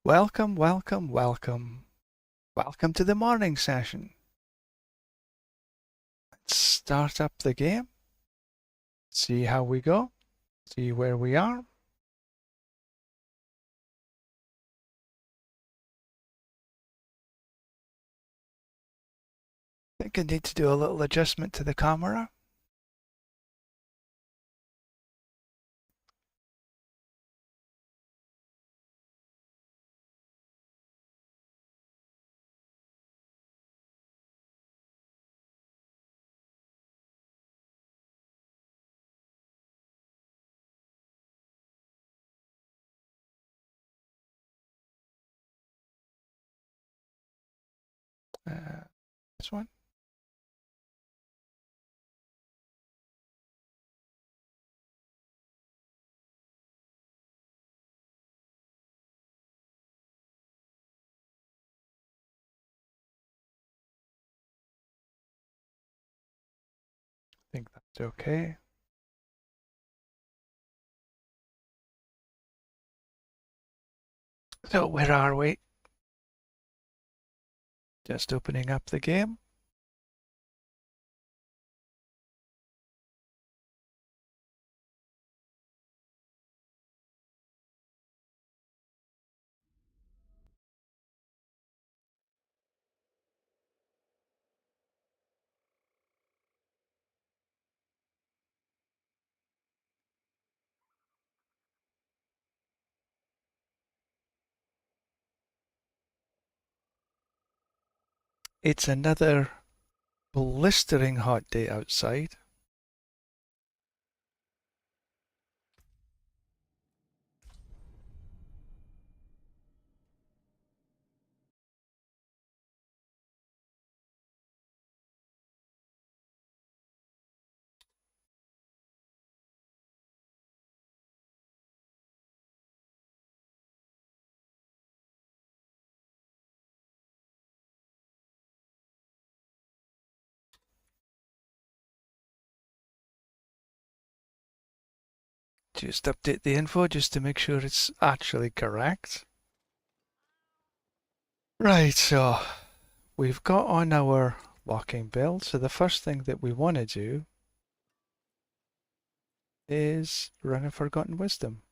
Welcome, welcome, welcome. Welcome to the morning session. Let's start up the game. See how we go. See where we are. I think I need to do a little adjustment to the camera. This one. I think that's okay. So where are we? Just opening up the game. It's another blistering hot day outside. Just update the info just to make sure it's actually correct. Right, so we've got on our walking build. So the first thing that we want to do is run a Forgotten Wisdom.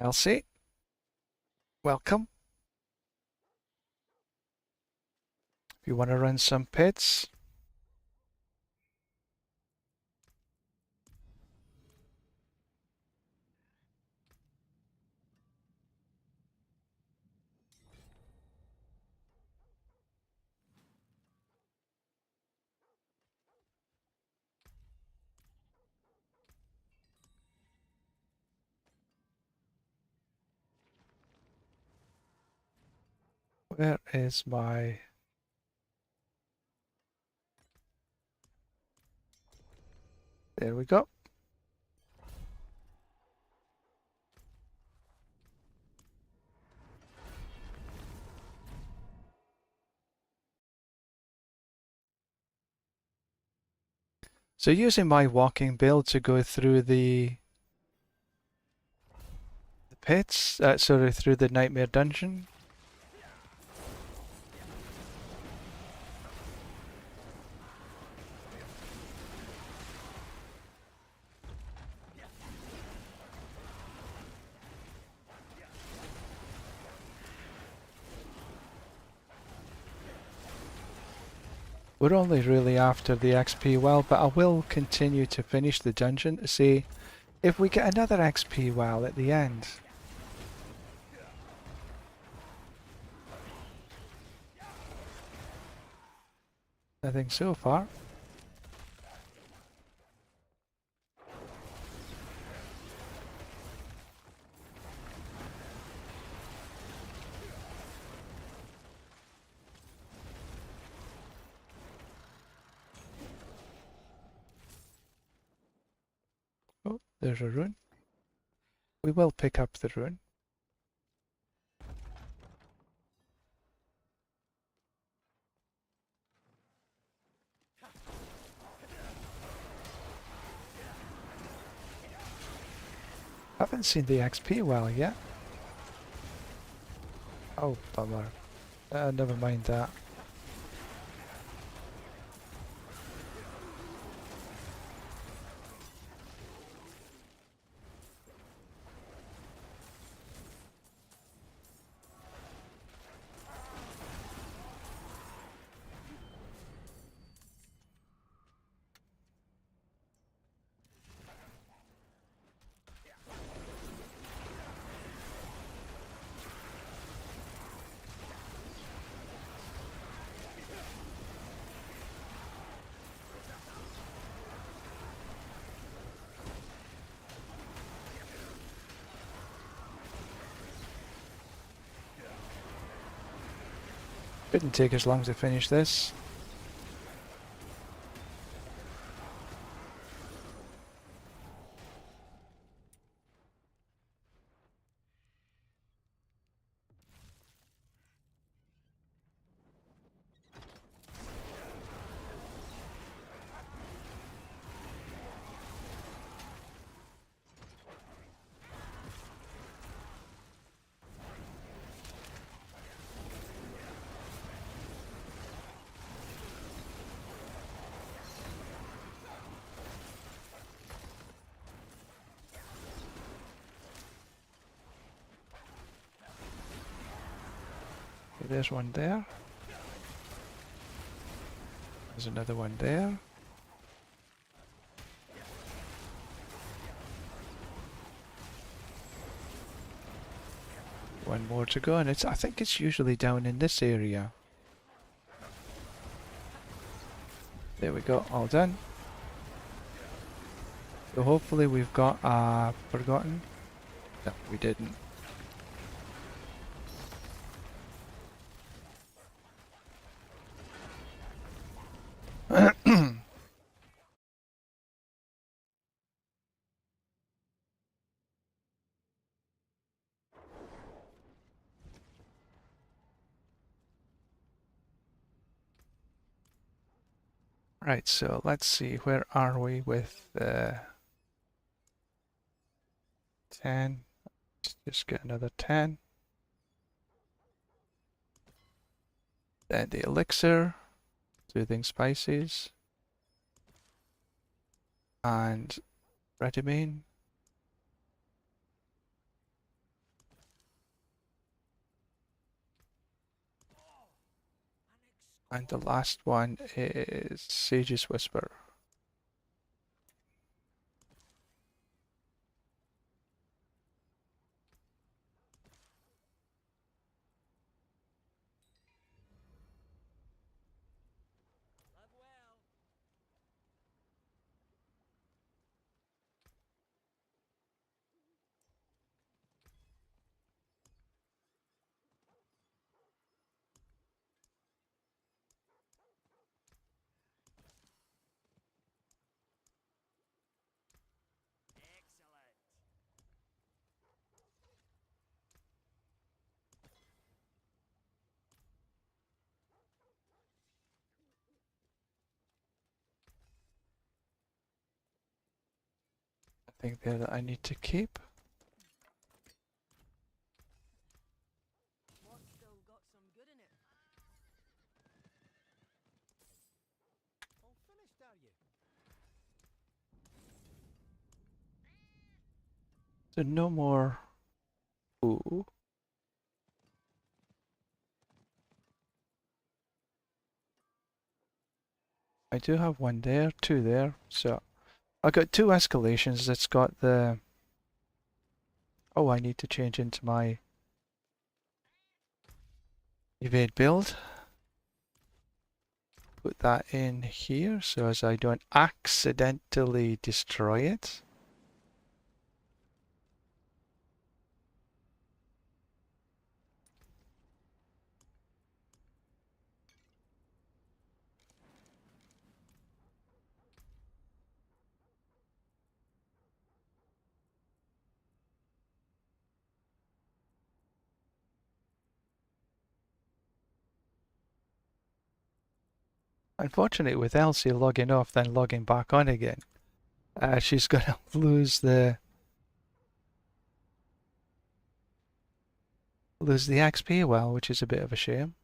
Elsie, welcome. If you want to run some pits. Where is my... There we go. So using my walking build to go through the pits, through the Nightmare Dungeon. We're only really after the XP well, but I will continue to finish the dungeon to see If we get another XP well at the end. Nothing so far. Oh, there's a rune. We will pick up the rune. Haven't seen the XP well yet. Oh, bummer. Never mind that. Didn't take as long to finish this. There's one there. There's another one there. One more to go, and I think it's usually down in this area. There we go, all done. So hopefully we've got forgotten. No, we didn't. Right, so let's see, where are we with the 10? Let's just get another 10. Then the elixir, soothing spices, and retimine. And the last one is Sage's Whisper. I think there that I need to keep. So no more. Ooh. I do have one there, two there, so I got two escalations. It's got the... Oh, I need to change into my evade build. Put that in here so as I don't accidentally destroy it. Unfortunately, with Elsie logging off then logging back on again, she's going to lose the XP well, which is a bit of a shame.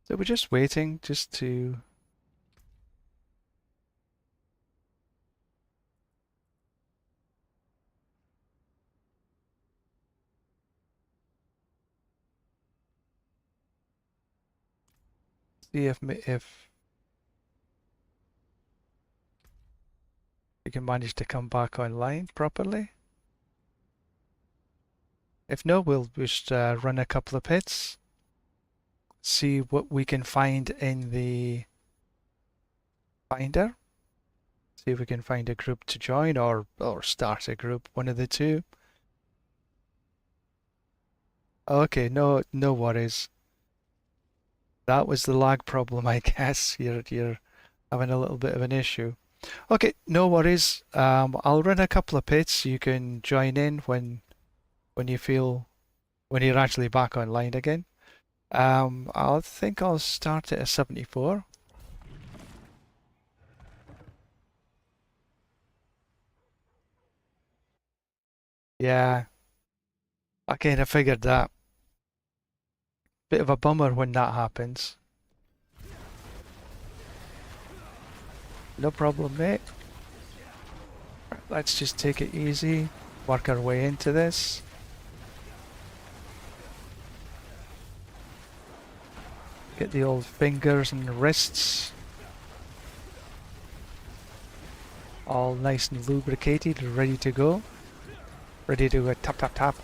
So we're just waiting just to... see if we can manage to come back online properly. If no, we'll just run a couple of pits, see what we can find in the finder, see if we can find a group to join or start a group, one of the two. Okay, no worries. That was the lag problem, I guess. You're having a little bit of an issue. Okay, no worries. I'll run a couple of pits. You can join in when you're actually back online again. I think I'll start it at 74. Yeah, I kind of figured that. Bit of a bummer when that happens. No problem, mate. Let's just take it easy, work our way into this. Get the old fingers and wrists all nice and lubricated, ready to go. Ready to go tap tap tap.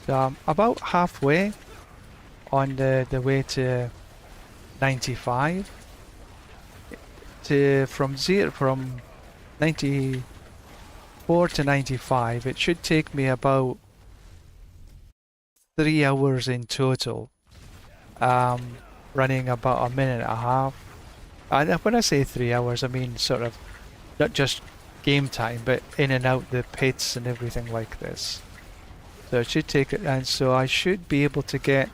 So I'm about halfway on the way to 95. From 94 to 95, it should take me about 3 hours in total. Running about a minute and a half. And when I say 3 hours, I mean sort of not just game time, but in and out the pits and everything like this. So it should take it, and so I should be able to get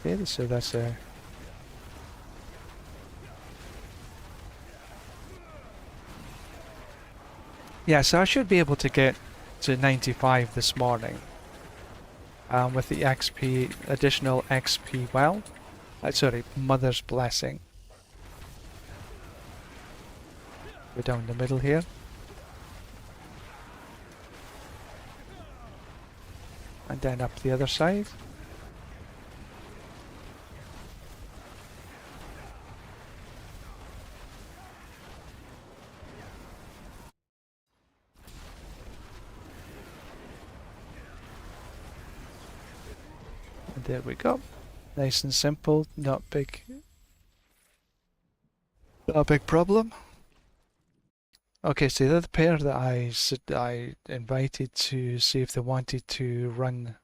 okay, so that's a yeah, so I should be able to get to 95 this morning with the XP, additional XP well. Sorry, Mother's Blessing. Go down the middle here. And then up the other side. And there we go. Nice and simple, not a big problem. Okay, so the other pair that I invited to see if they wanted to run.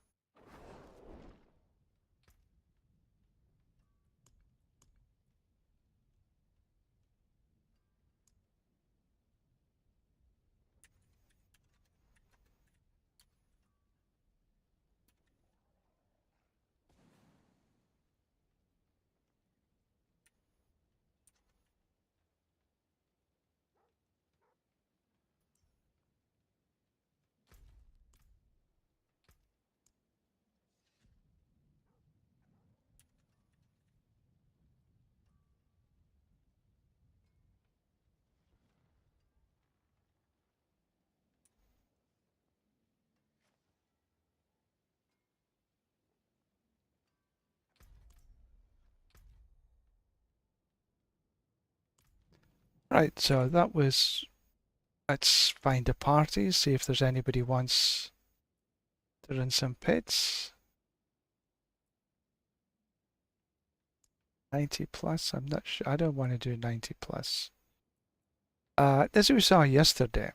Right, so that was, let's find a party, see if there's anybody wants to run some pits. 90 plus, I'm not sure, I don't want to do 90 plus. As we saw yesterday,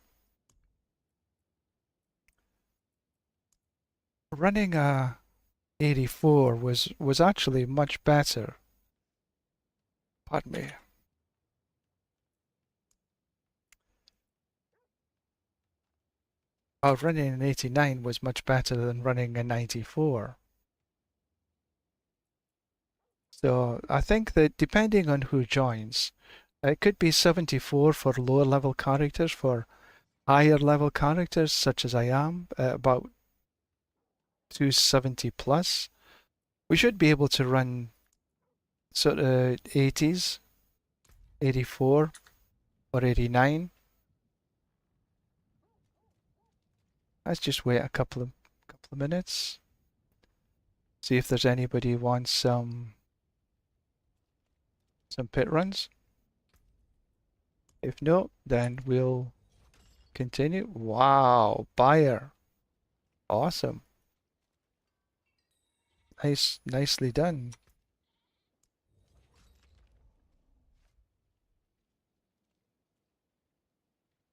running a 84 was actually much better. Pardon me. Running an 89 was much better than running a 94. So I think that depending on who joins, it could be 74 for lower level characters. For higher level characters, such as I am, about 270 plus. We should be able to run sort of 80s, 84 or 89. Let's just wait a couple of minutes. See if there's anybody who wants some pit runs. If no, then we'll continue. Wow, buyer. Awesome. Nicely done.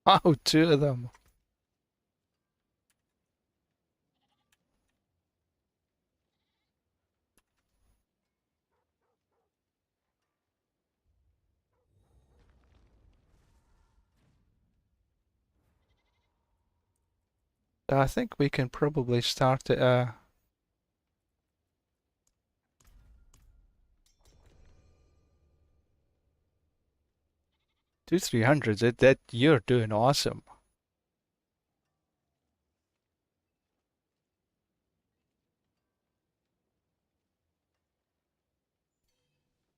Wow, two of them. I think we can probably start at 2-300s. That you're doing awesome.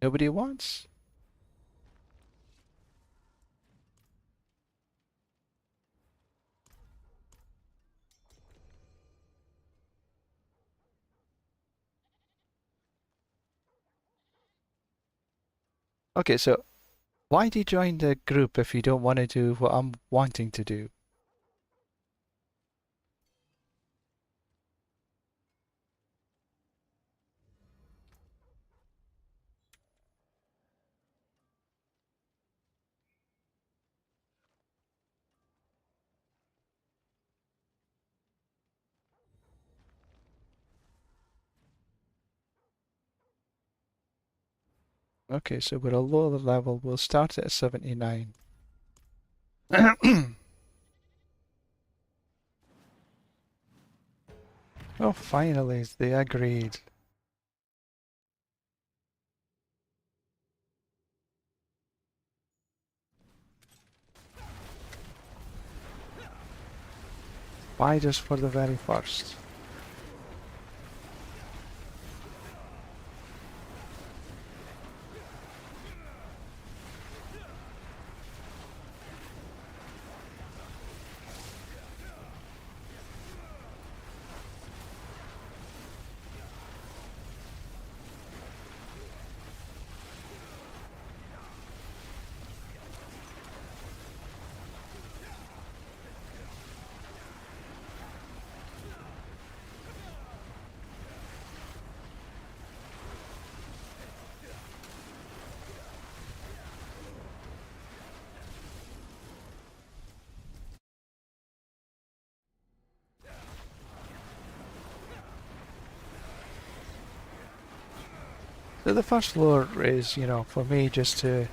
Nobody wants. Okay, so why do you join the group if you don't want to do what I'm wanting to do? Okay, so we're a lower level. We'll start at 79. Oh, finally, they agreed. Why just for the very first? So the first floor is, for me just to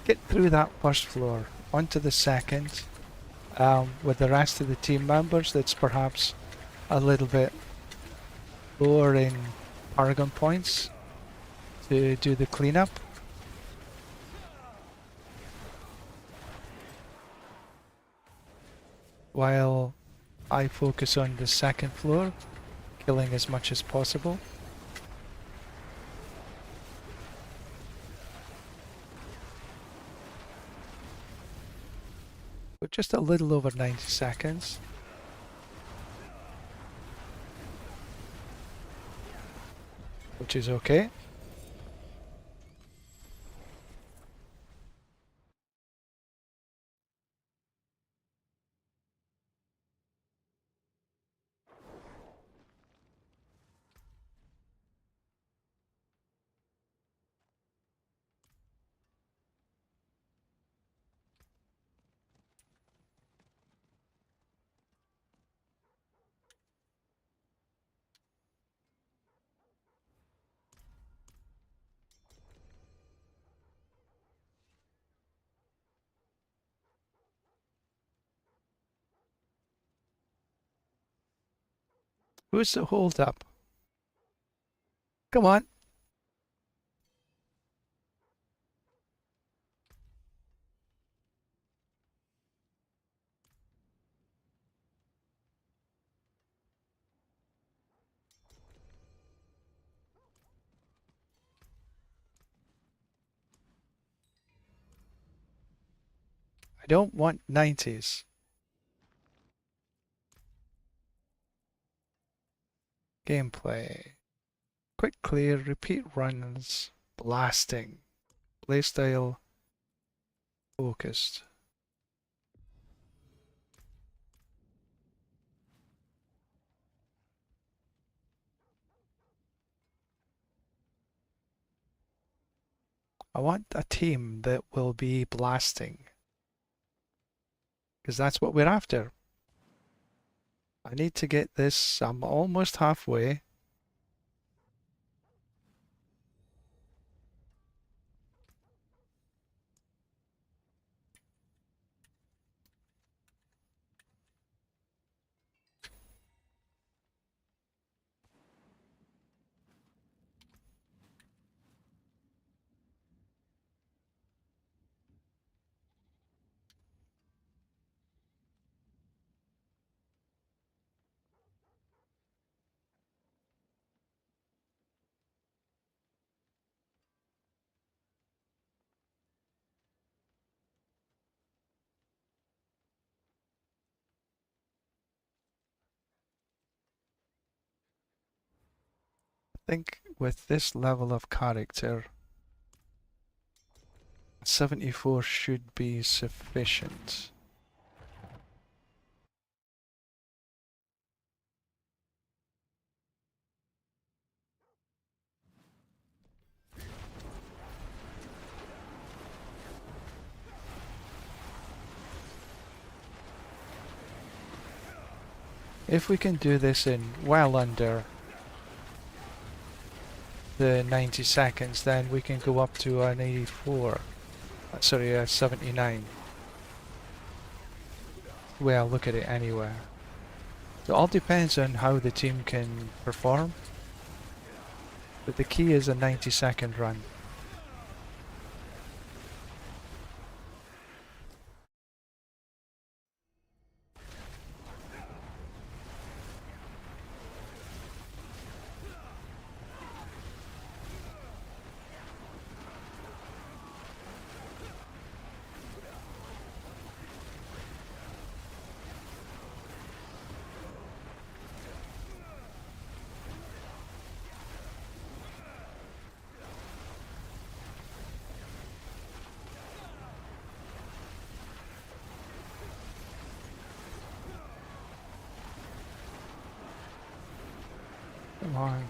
get through that first floor onto the second with the rest of the team members that's perhaps a little bit lower in Paragon points to do the cleanup. While I focus on the second floor, killing as much as possible. But just a little over 90 seconds. Which is okay. Who's the hold up? Come on. I don't want 90s. Gameplay. Quick clear, repeat runs, blasting. Playstyle focused. I want a team that will be blasting. Because that's what we're after. I need to get this. I'm almost halfway. I think with this level of character, 74 should be sufficient. If we can do this in well under the 90 seconds, then we can go up to an 84. Sorry, a 79. Well, look at it anywhere. It all depends on how the team can perform. But the key is a 90-second run. Come on.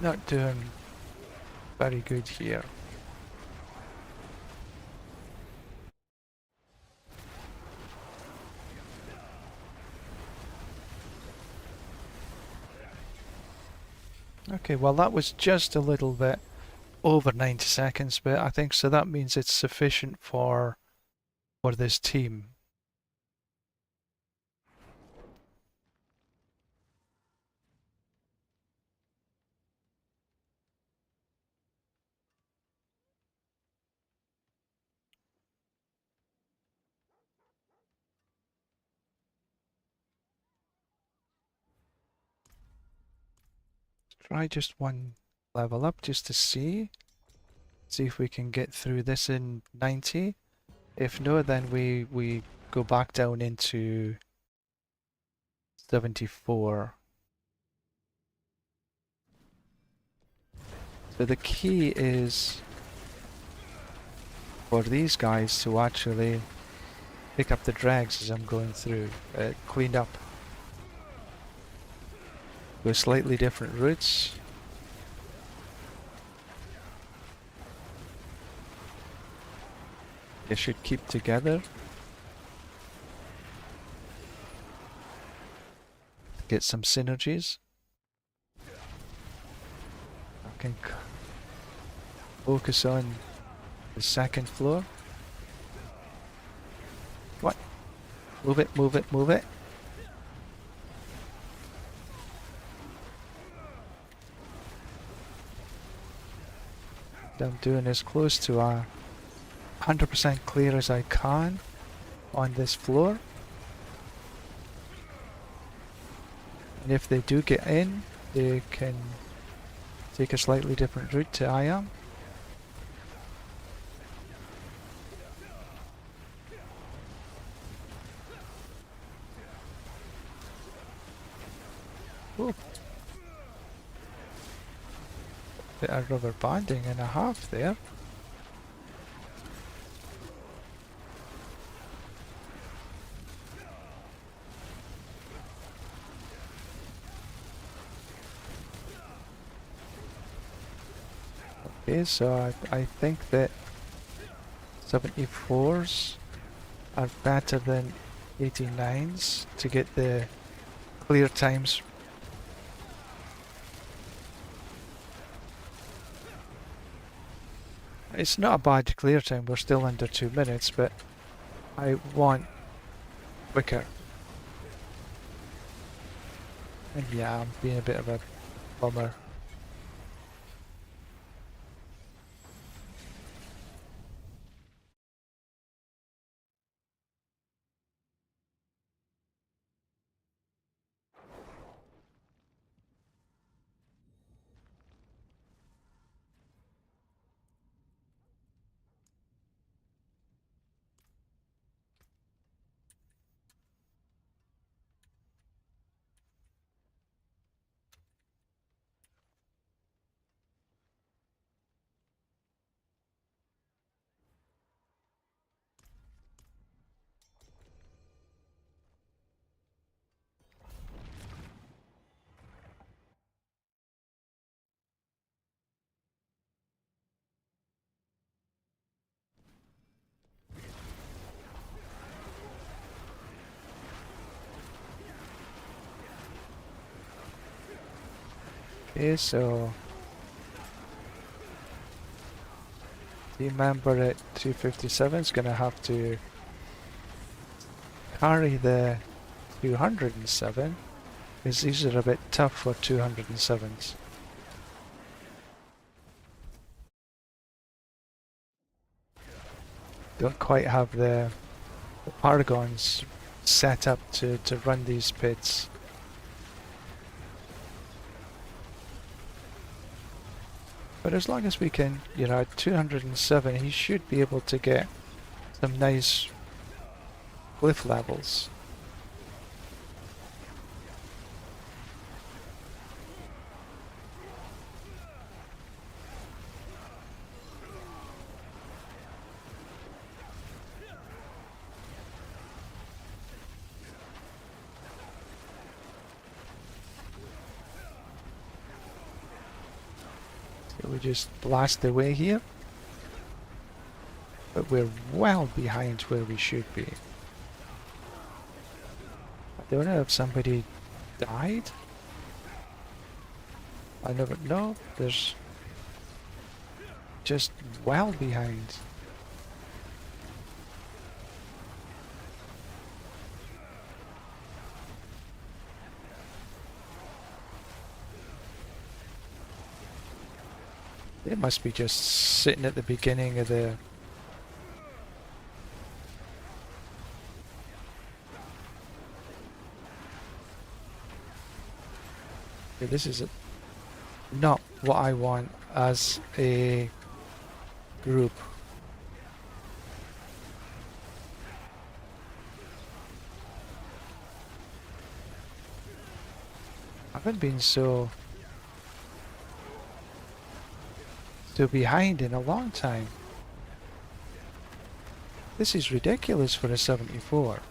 Not doing very good here. Okay, well that was just a little bit over 90 seconds, but I think so that means it's sufficient for this team. Try just one level up just to see if we can get through this in 90. If no, then we go back down into 74. So the key is for these guys to actually pick up the drags as I'm going through, cleaned up. Go slightly different routes. They should keep together. Get some synergies. I can focus on the second floor. What? Move it, move it, move it. I'm doing as close to 100% clear as I can on this floor. And if they do get in, they can take a slightly different route to I am. Oh. Bit of rubber banding and a half there. Okay, so I think that 74s are better than 89s to get the clear times. It's not a bad clear time, we're still under 2 minutes, but I want quicker. And yeah, I'm being a bit of a bummer. Okay, so team member at 257 is going to have to carry the 207 because these are a bit tough for 207s. Don't quite have the Paragons set up to run these pits. But as long as we can, you know, at 207, he should be able to get some nice cliff levels. We just blast away here, but we're well behind where we should be. I don't know if somebody died. I never know. There's just well behind. They must be just sitting at the beginning of the... Okay, this is not what I want as a group. I haven't been so behind in a long time. This is ridiculous for a 74.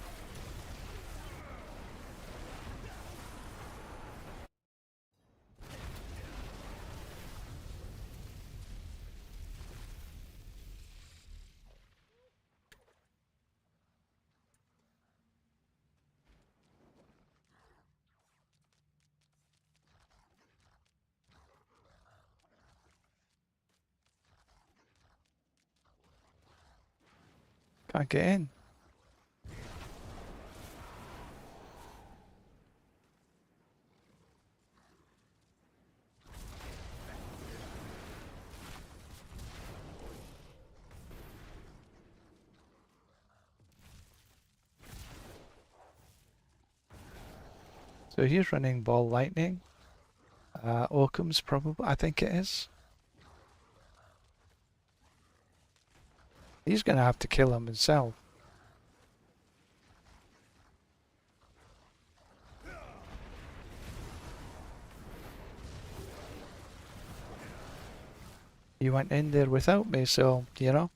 Can't get in. So he's running ball lightning. Oakham's probably, I think it is. He's going to have to kill him himself. He went in there without me, so, you know.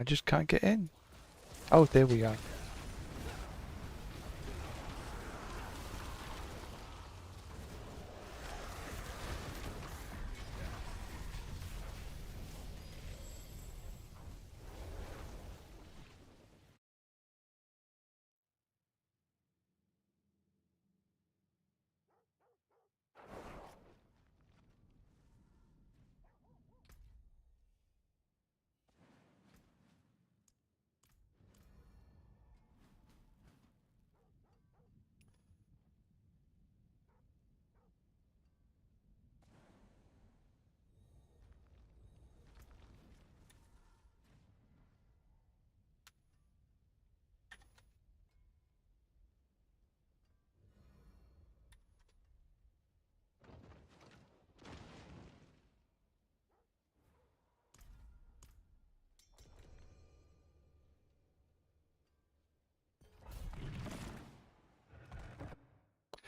I just can't get in. Oh, there we are.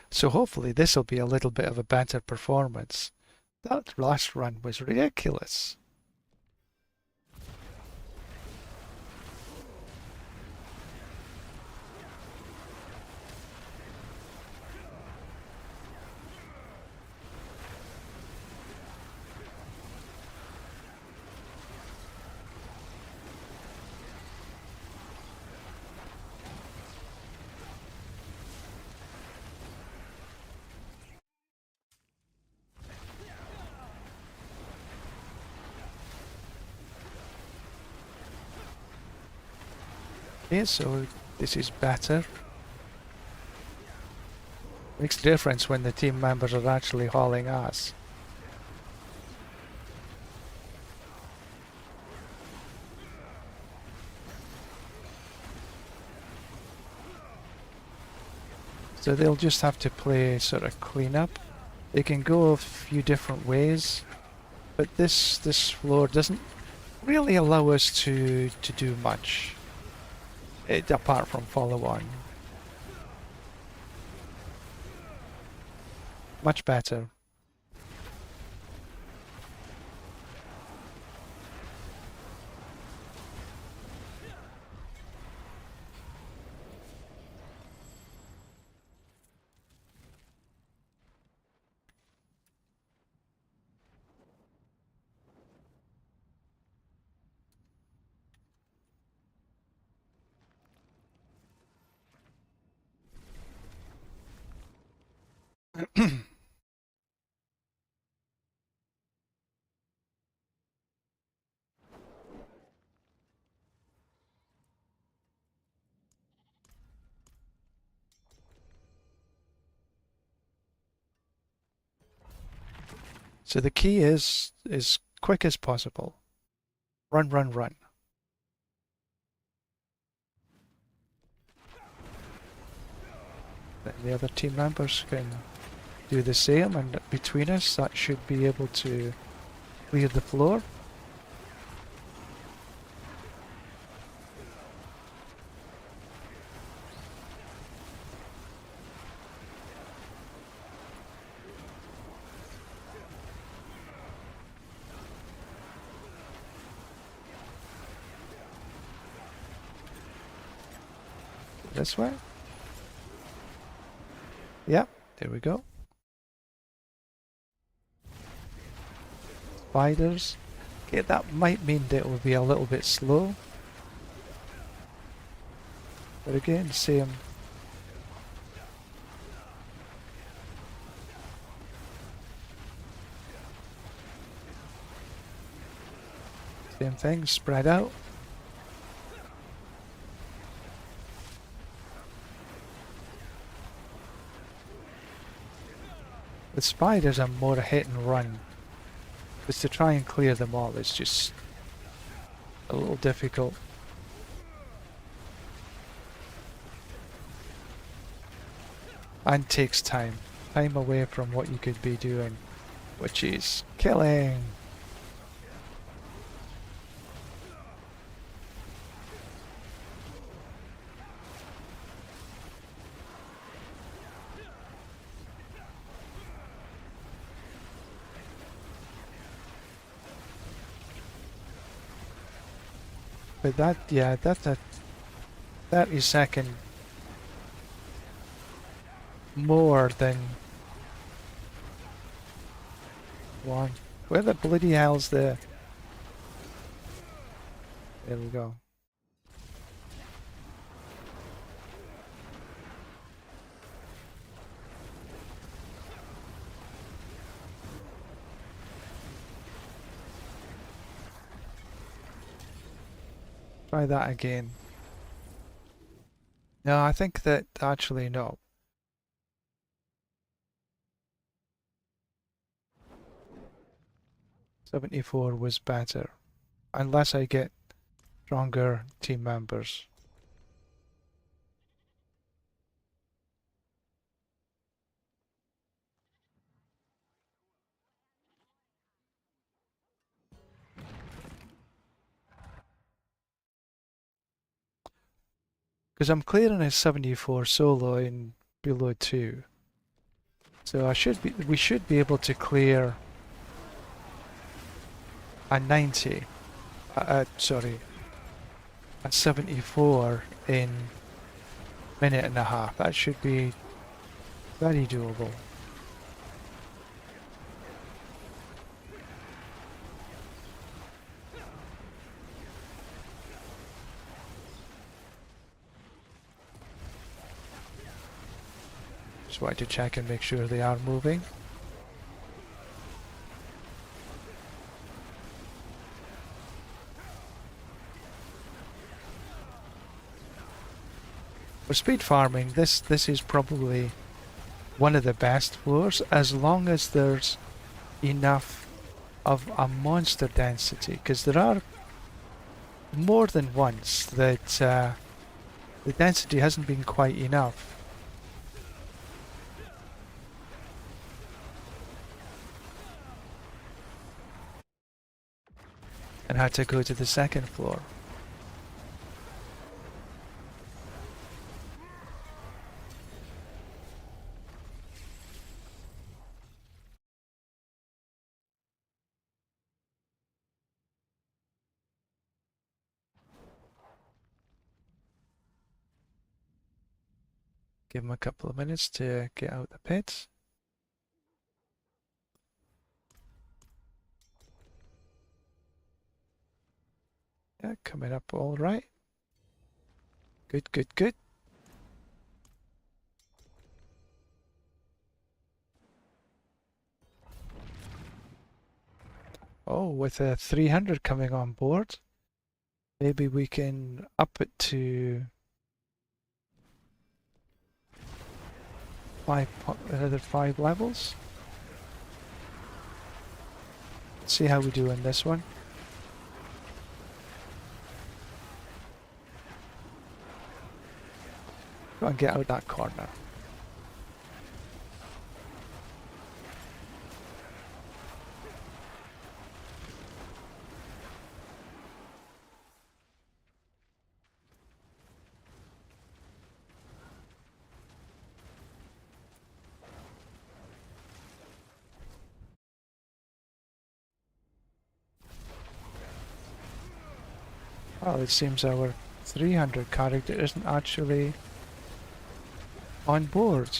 So hopefully this will be a little bit of a better performance. That last run was ridiculous. Okay, so this is better. Makes a difference when the team members are actually hauling ass. So they'll just have to play sort of cleanup. They can go a few different ways, but this floor doesn't really allow us to do much, apart from follow on. Much better. So the key is as quick as possible. Run, run, run. Then the other team members can do the same, and between us that should be able to clear the floor. This way. Yep, there we go. Spiders. Okay, that might mean that it will be a little bit slow. But again, same. Same thing, spread out. The spiders are more a hit and run. Because to try and clear them all is just a little difficult. And takes time. Time away from what you could be doing, which is killing. But that, yeah, that's a 30-second more than one. Where the bloody hell's the... There we go. Try that again. No, I think that actually no. '74 was better. Unless I get stronger team members. Because I'm clearing a 74 solo in below 2. So we should be able to clear a 90. Sorry. A 74 in minute and a half. That should be very doable. Just wanted to check and make sure they are moving. For speed farming, this is probably one of the best floors, as long as there's enough of a monster density, because there are more than once that the density hasn't been quite enough. And had to go to the second floor. Give him a couple of minutes to get out the pits. Yeah, coming up all right. Good, good, good. Oh, with a 300 coming on board, maybe we can up it to another 5 levels. See how we do in this one. Go and get out that corner. Well, it seems our 300 character isn't actually on board.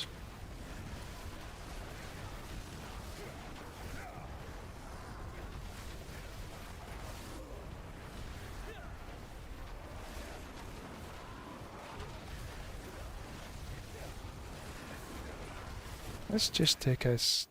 Let's just take us.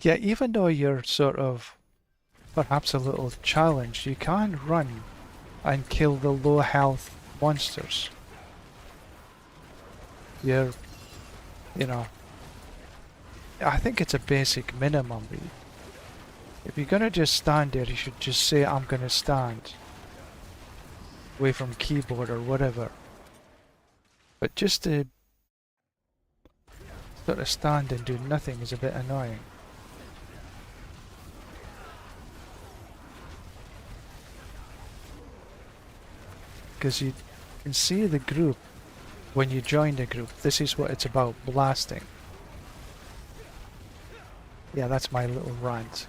Yeah, even though you're sort of perhaps a little challenged, you can run and kill the low health monsters. You're, you know, I think it's a basic minimum. If you're gonna just stand there, you should just say, I'm gonna stand away from keyboard or whatever. But just to sort of stand and do nothing is a bit annoying. Because you can see the group when you join the group. This is what it's about, blasting. Yeah, that's my little rant.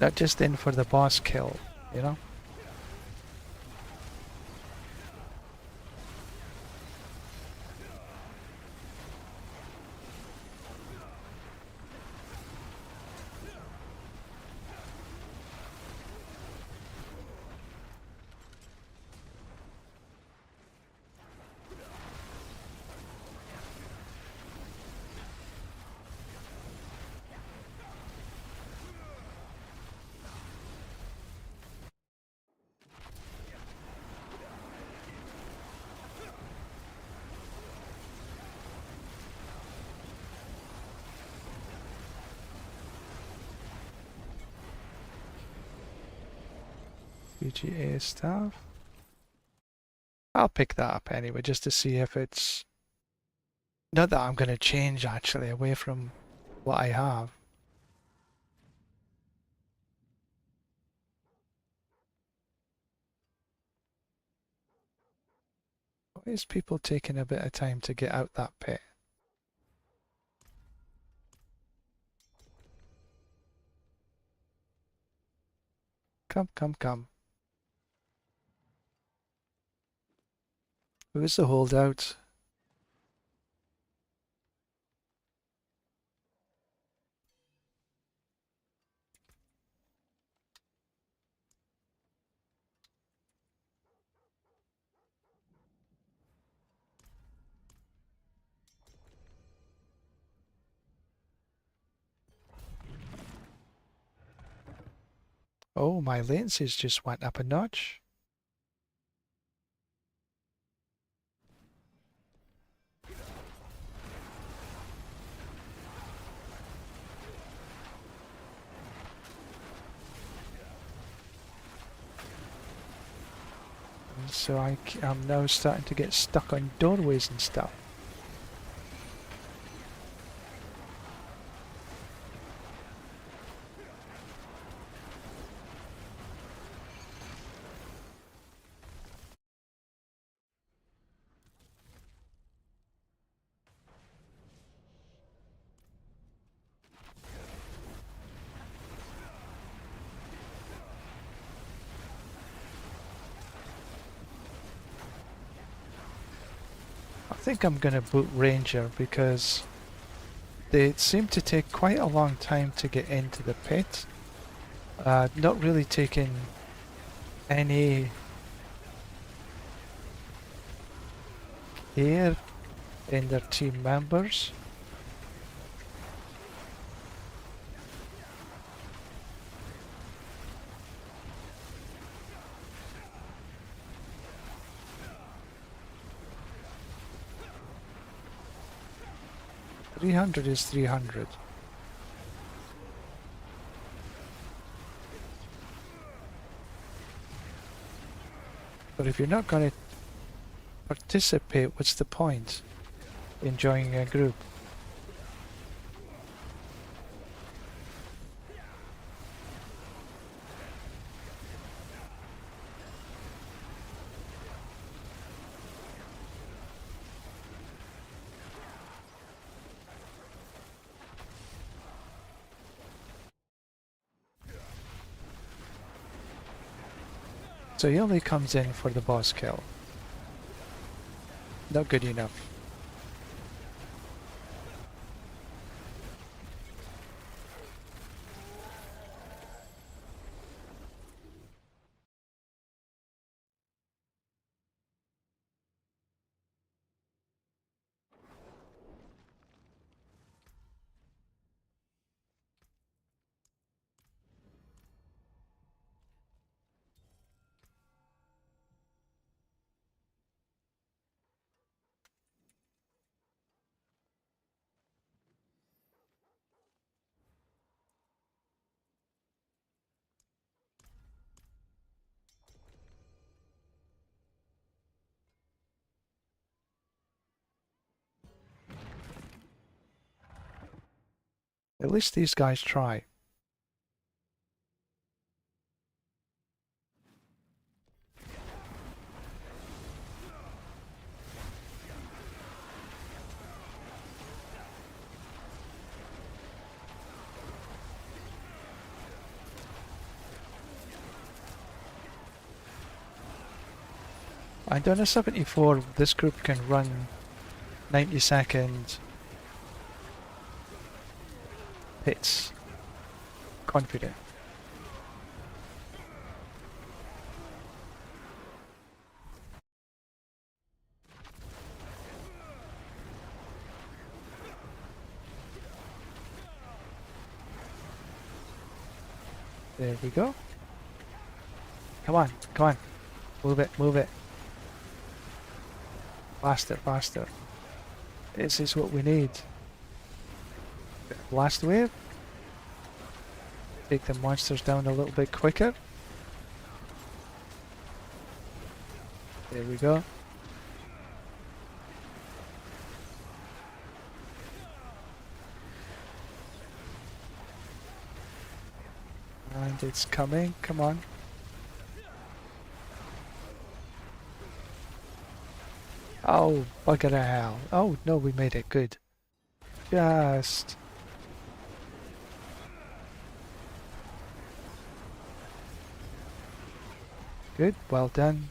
Not just in for the boss kill, you know? VGA stuff. I'll pick that up anyway, just to see if it's... Not that I'm going to change, actually, away from what I have. These people taking a bit of time to get out that pit. Come, come, come. Who's the holdout? Oh, my latencies just went up a notch. And so I'm now starting to get stuck on doorways and stuff. I think I'm going to boot Ranger because they seem to take quite a long time to get into the pit. Not really taking any care in their team members. $300 is $300. But if you're not going to participate, what's the point in joining a group? So he only comes in for the boss kill. Not good enough. At least these guys try. And on a 74, this group can run 90-second hits. Confident. There we go. Come on, come on. Move it, move it. Faster, faster. This is what we need. Last wave. Take the monsters down a little bit quicker. There we go. And it's coming, come on. Oh, bugger hell. Oh, no, we made it. Good. Just... Good. Well done.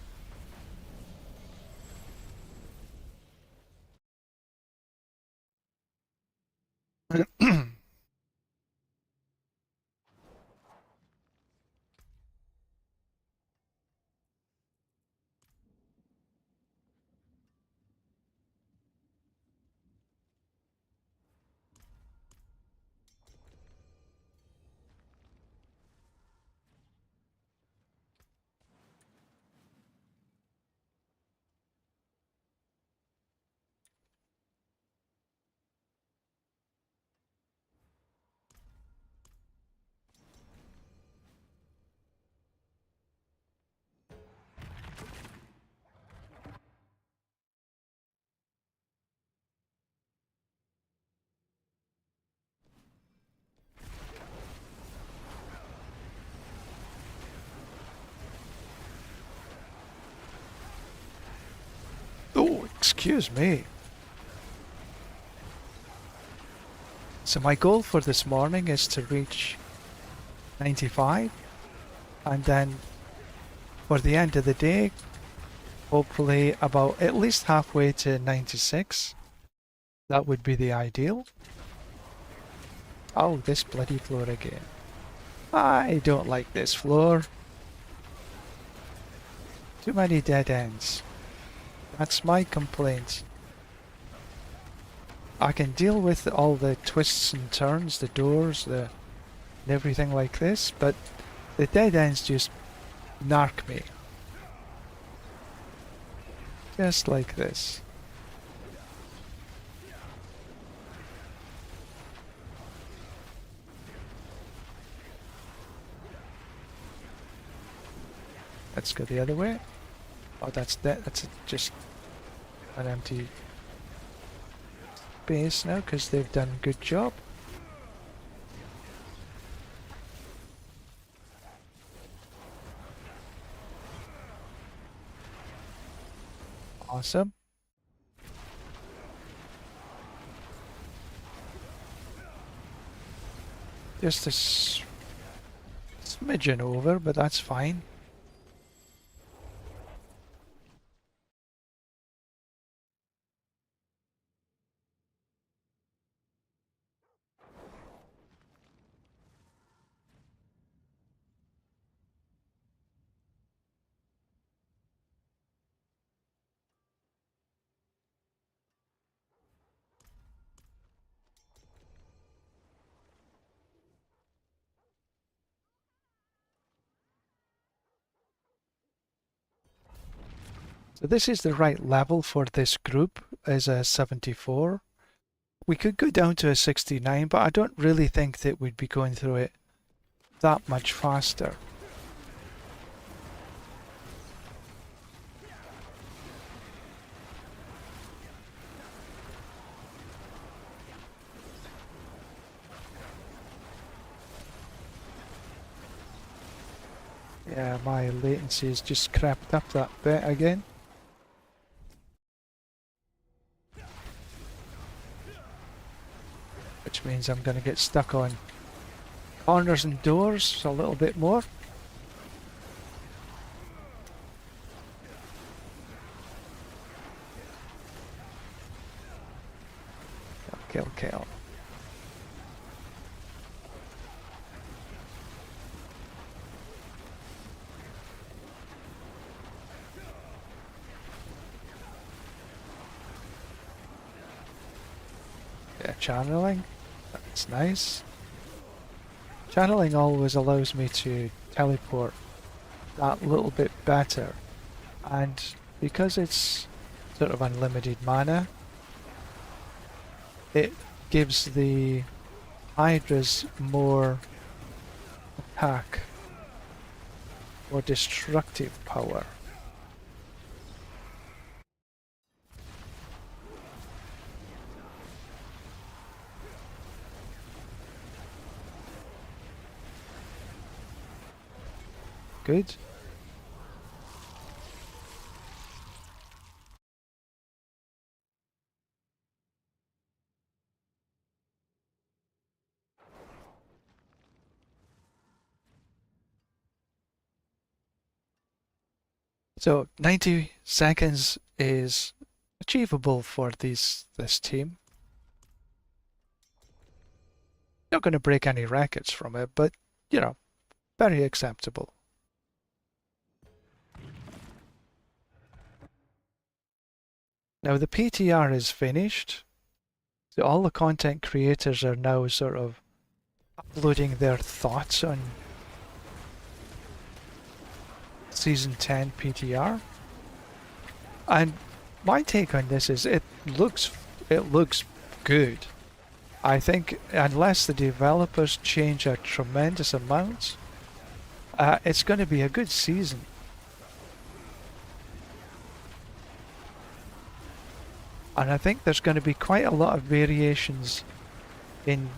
Oh, excuse me. So my goal for this morning is to reach 95, and then for the end of the day, hopefully about at least halfway to 96. That would be the ideal. Oh, this bloody floor again. I don't like this floor. Too many dead ends. That's my complaint. I can deal with all the twists and turns, the doors, and everything like this, but the dead ends just narc me. Just like this. Let's go the other way. Oh, that's that. That's just an empty space now because they've done a good job. Awesome. Just a smidgen over, but that's fine. So this is the right level for this group, is a 74. We could go down to a 69, but I don't really think that we'd be going through it that much faster. Yeah, my latency has just crept up that bit again. Which means I'm going to get stuck on corners and doors a little bit more. Kill, kill. Yeah, channeling. That's nice. Channeling always allows me to teleport that little bit better. And because it's sort of unlimited mana, it gives the Hydras more attack, more destructive power. Good. So 90 seconds is achievable for this team. Not going to break any records from it, but you know, very acceptable. Now the PTR is finished, so all the content creators are now sort of uploading their thoughts on Season 10 PTR. And my take on this is it looks good. I think unless the developers change a tremendous amount, it's going to be a good season. And I think there's going to be quite a lot of variations in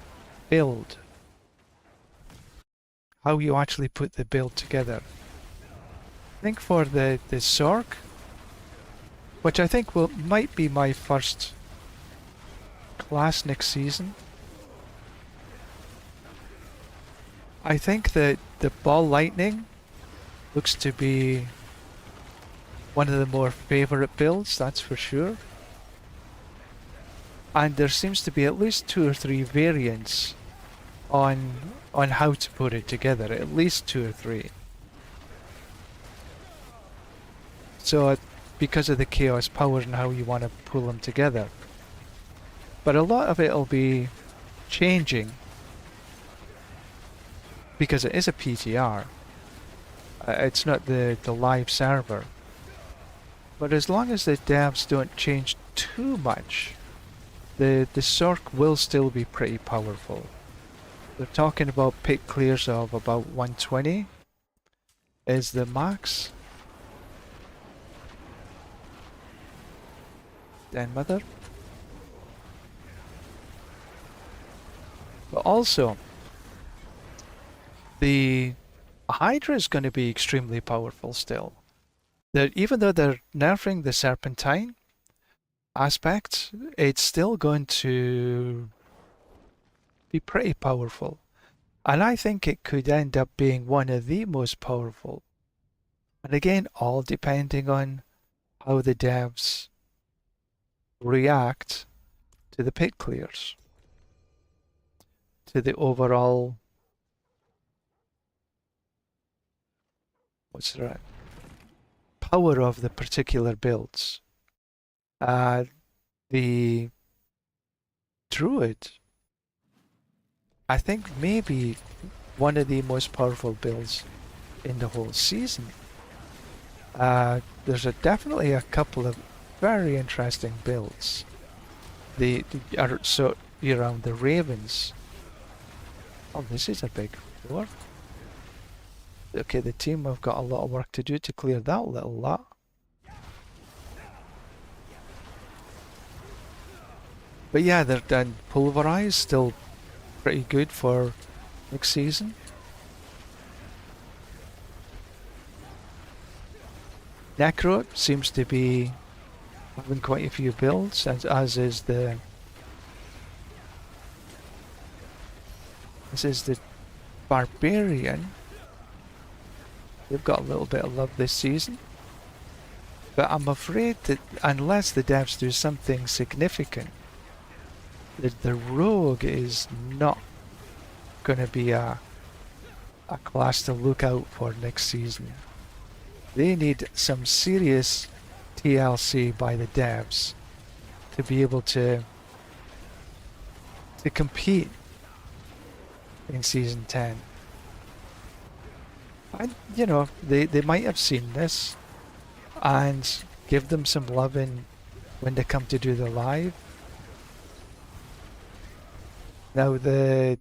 build. How you actually put the build together. I think for the Sork, which I think might be my first class next season, I think that the Ball Lightning looks to be one of the more favourite builds, that's for sure. And there seems to be at least 2 or 3 variants on how to put it together, at least 2 or 3. So because of the chaos power and how you want to pull them together. But a lot of it will be changing because it is a PTR. It's not the live server. But as long as the devs don't change too much, the Sork will still be pretty powerful. They're talking about pick clears of about 120 is the max. Den Mother. But also, the Hydra is going to be extremely powerful still. Even though they're nerfing the Serpentine aspect, it's still going to be pretty powerful. And I think it could end up being one of the most powerful. And again, all depending on how the devs react to the pit clears, to the overall, power of the particular builds. The Druid, I think maybe one of the most powerful builds in the whole season. There's definitely a couple of very interesting builds. So around the Ravens. Oh, this is a big floor. Okay, the team have got a lot of work to do to clear that little lot. But yeah, they're Pulverize still pretty good for next season. Necro seems to be having quite a few builds, as is the Barbarian. They've got a little bit of love this season. But I'm afraid that unless the devs do something significant, the Rogue is not going to be a class to look out for next season. They need some serious TLC by the devs to be able to compete in Season 10. And, you know, they might have seen this and give them some love when they come to do the live. Now there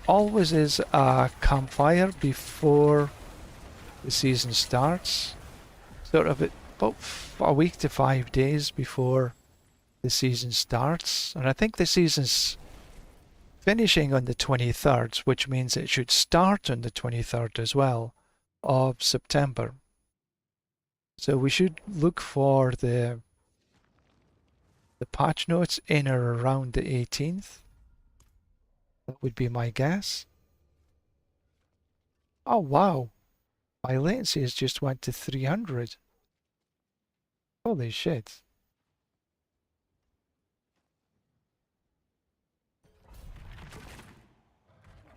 always is a campfire before the season starts, sort of about a week to 5 days before the season starts, and I think the season's finishing on the 23rd, which means it should start on the 23rd as well of September. So we should look for the patch notes in or around the 18th. That would be my guess. Oh wow, My latency has just went to 300. Holy shit.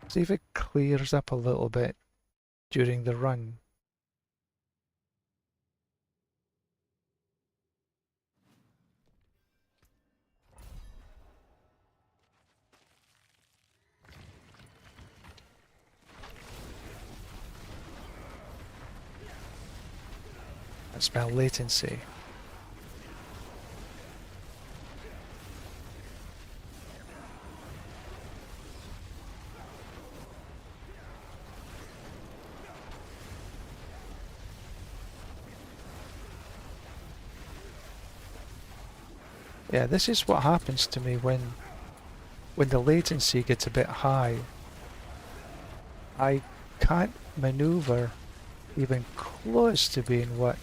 See if it clears up a little bit during the run. I smell latency. Yeah, this is what happens to me when the latency gets a bit high. I can't maneuver even close to being what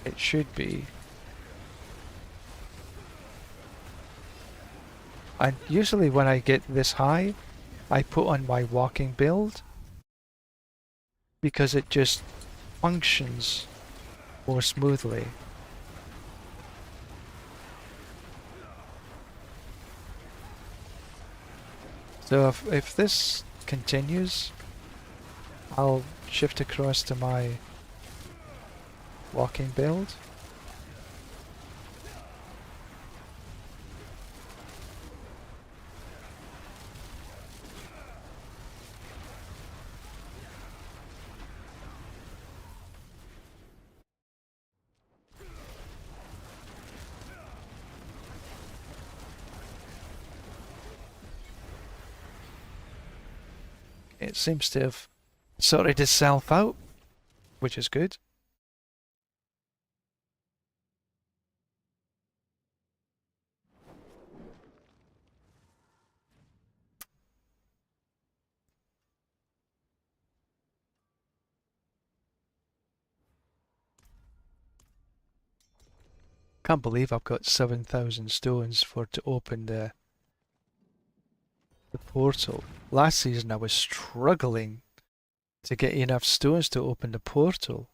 it should be. And usually when I get this high, I put on my walking build because it just functions more smoothly. So if this continues, I'll shift across to my walking build. It seems to have sorted itself out, which is good. Can't believe I've got 7,000 stones for to open the portal. Last season I was struggling to get enough stones to open the portal.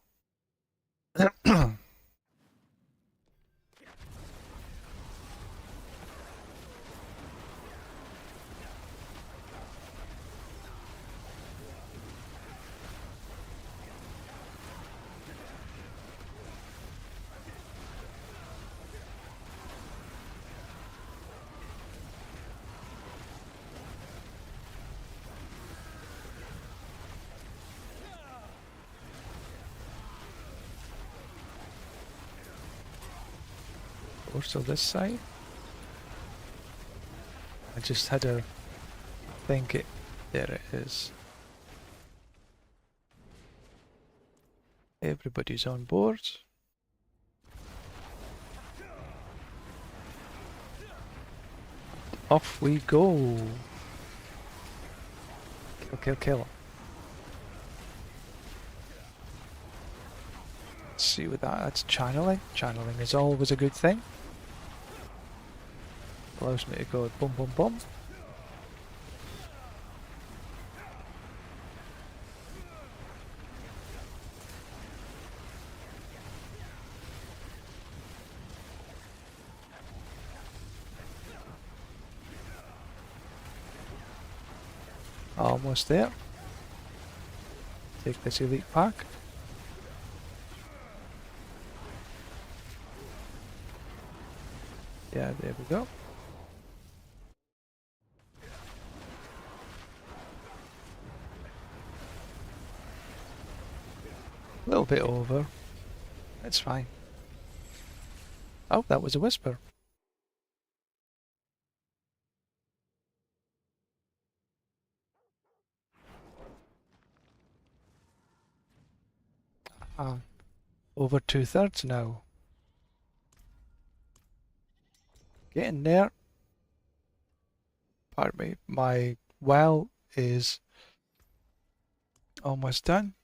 Portal this side. I just had to think it. There it is. Everybody's on board. Off we go. Kill, kill, kill. Let's see what that's channeling. Channeling is always a good thing. Allows me to go boom, boom, boom. Almost there. Take this elite pack. Yeah, there we go. A little bit over. That's fine. Oh, that was a whisper. Ah, over 2/3 now. Getting there. Pardon me. My well is almost done.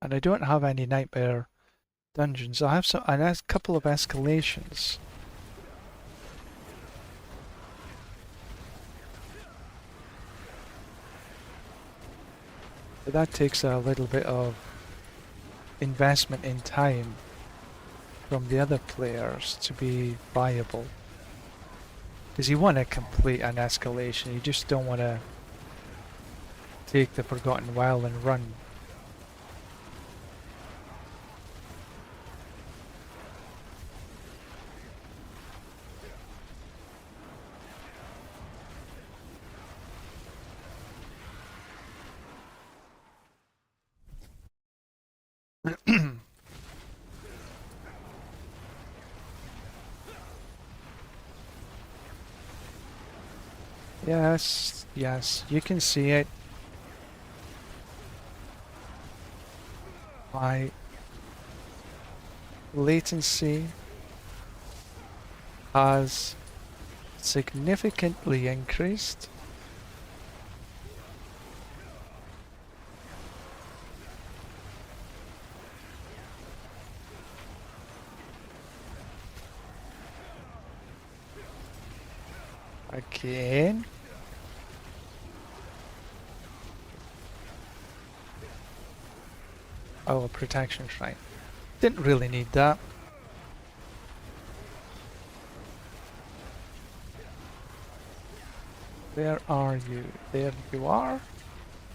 And I don't have any nightmare dungeons. I have a couple of escalations. But that takes a little bit of investment in time from the other players to be viable. Because you want to complete an escalation, you just don't want to take the Forgotten Well and run. Yes, yes, you can see it. My latency has significantly increased. Again. Oh, a protection shrine. Didn't really need that. Where are you? There you are.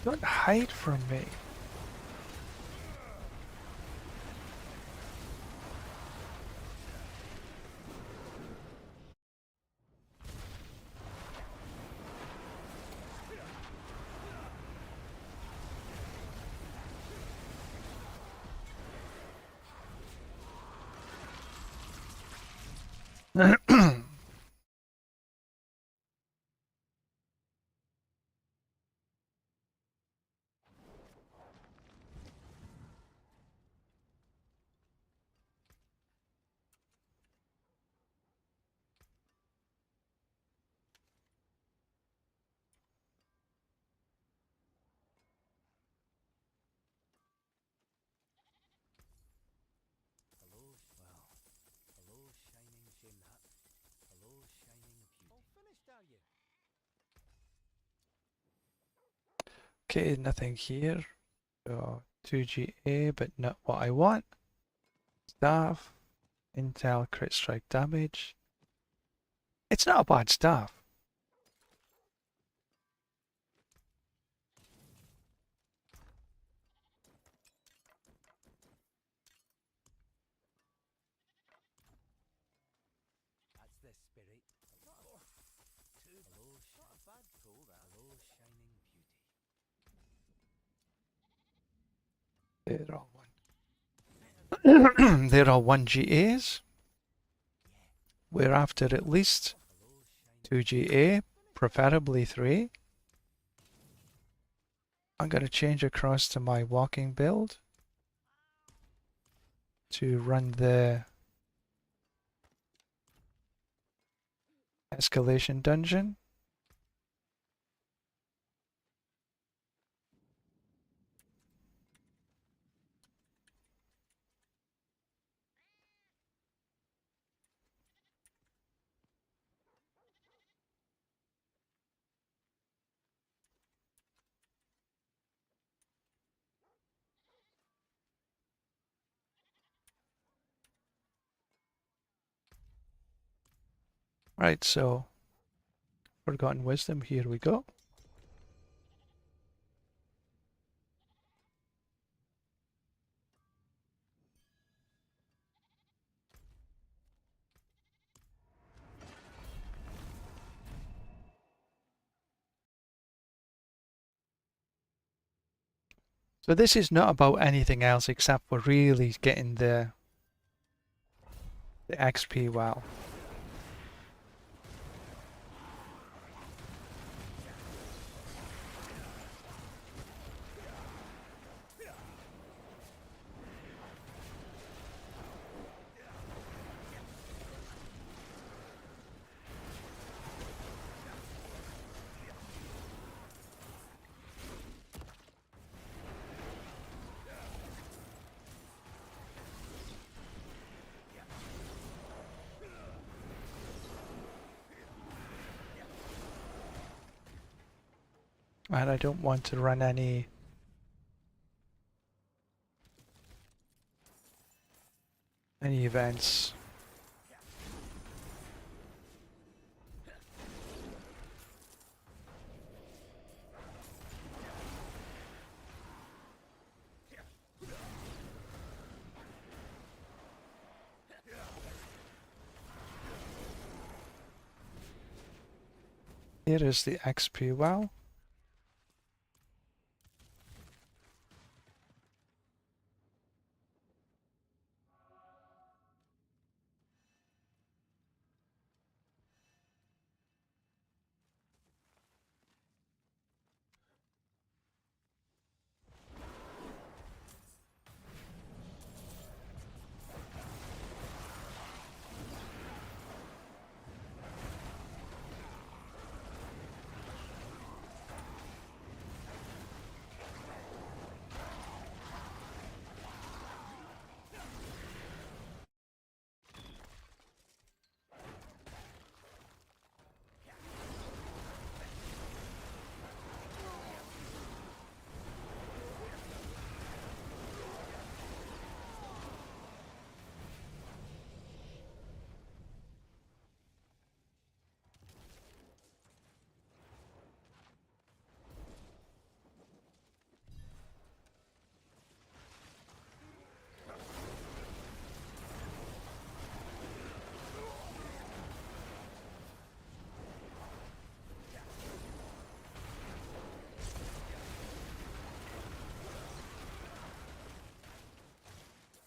Don't hide from me. Okay, nothing here. 2GA, but not what I want. Staff. Intel, crit strike damage. It's not a bad staff. They're all one. They're all 1GAs. We're after at least 2GA, preferably 3. I'm going to change across to my walking build to run the escalation dungeon. Right, so Forgotten Wisdom, here we go. So this is not about anything else except for really getting the XP well. And I don't want to run any events. Here is the XP well.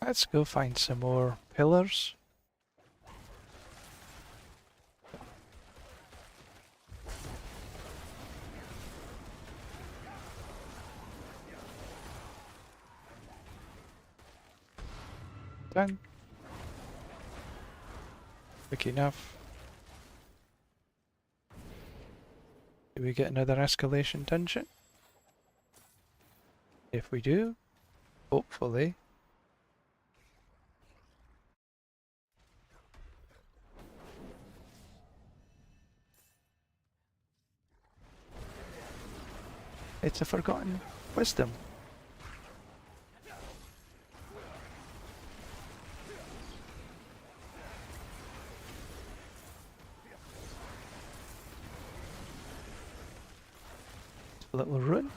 Let's go find some more pillars. Done. Quick enough. Do we get another escalation dungeon? If we do, hopefully. It's a forgotten wisdom. A little rune.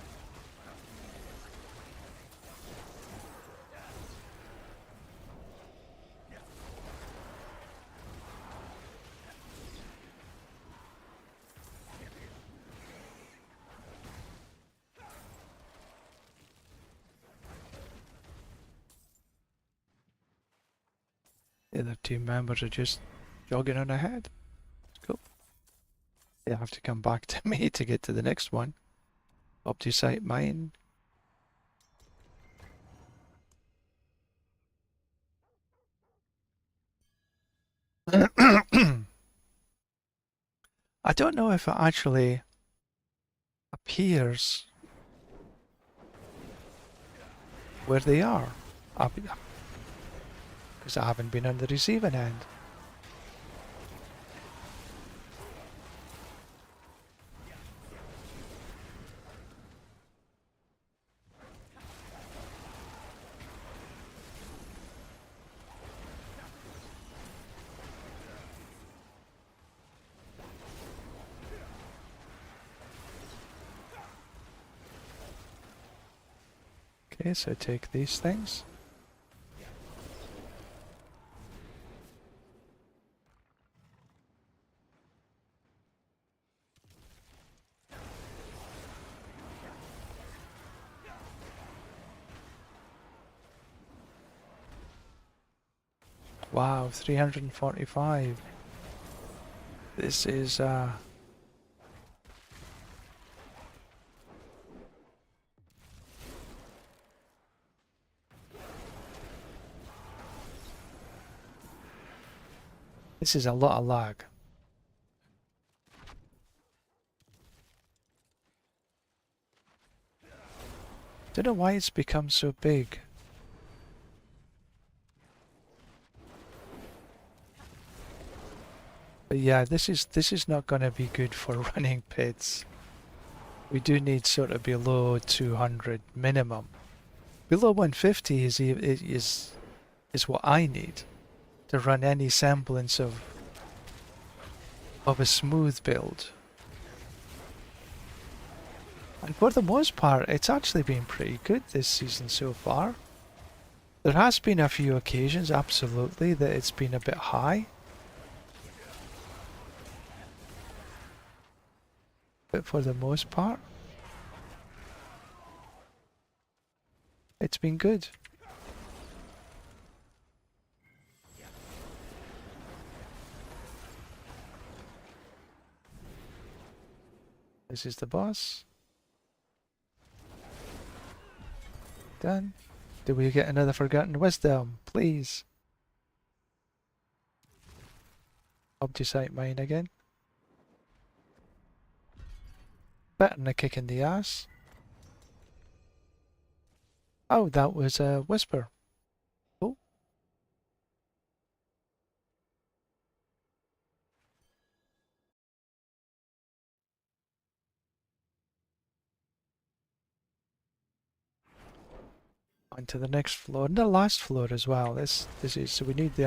The other team members are just jogging on ahead. Cool. They have to come back to me to get to the next one. Opti-site mine. I don't know if it actually appears where they are, because I haven't been on the receiving end. Okay, so take these things. Wow, 345. This is this is a lot of lag. Don't know why it's become so big. But yeah, this is not going to be good for running pits. We do need sort of below 200 minimum. Below 150 is what I need to run any semblance of a smooth build. And for the most part, it's actually been pretty good this season so far. There has been a few occasions, absolutely, that it's been a bit high. But for the most part, it's been good. This is the boss. Done. Do we get another Forgotten Wisdom, please? Obdusite mine again. Better than a kick in the ass. Oh, that was a whisper. Oh. On to the next floor, and the last floor as well. This is, so we need the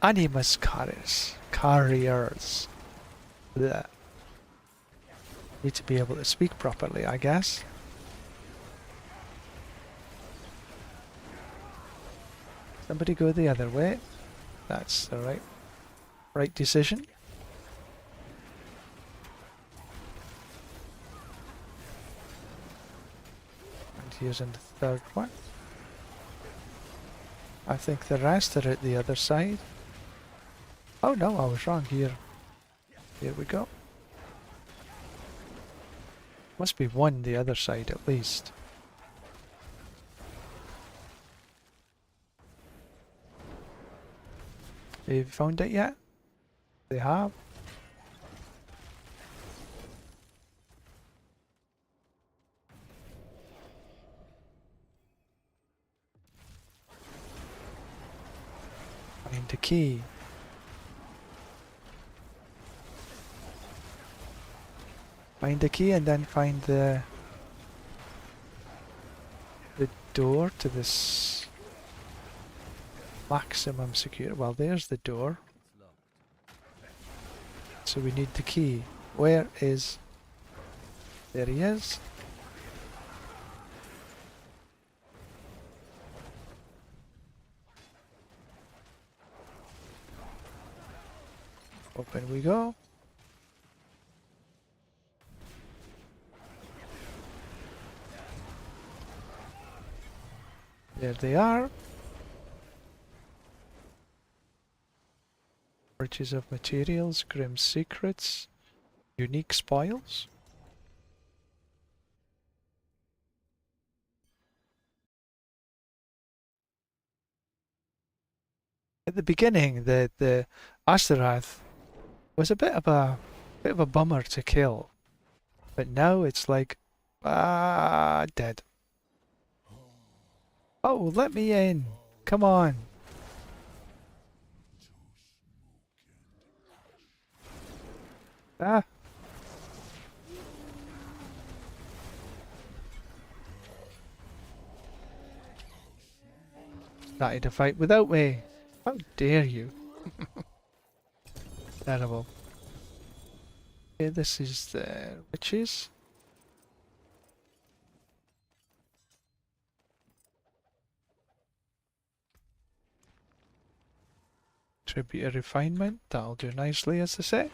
animus carriers. Blech. Need to be able to speak properly, I guess. Somebody go the other way. That's the right decision. And here's in the third one. I think the rest are at the other side. Oh no, I was wrong here. Here we go. Must be one the other side at least. Have you found it yet? They have. Find the key. Find the key and then find the door to this maximum security. Well, there's the door. So we need the key. Where is... There he is. Open we go. There they are. Riches of materials, grim secrets, unique spoils. At the beginning, the Astaroth was a bit of a bummer to kill, but now it's like dead. Oh, let me in! Come on! Ah! Starting to fight without me! How dare you! Terrible. Okay, this is the riches. Tribute of refinement, that'll do nicely, as they say.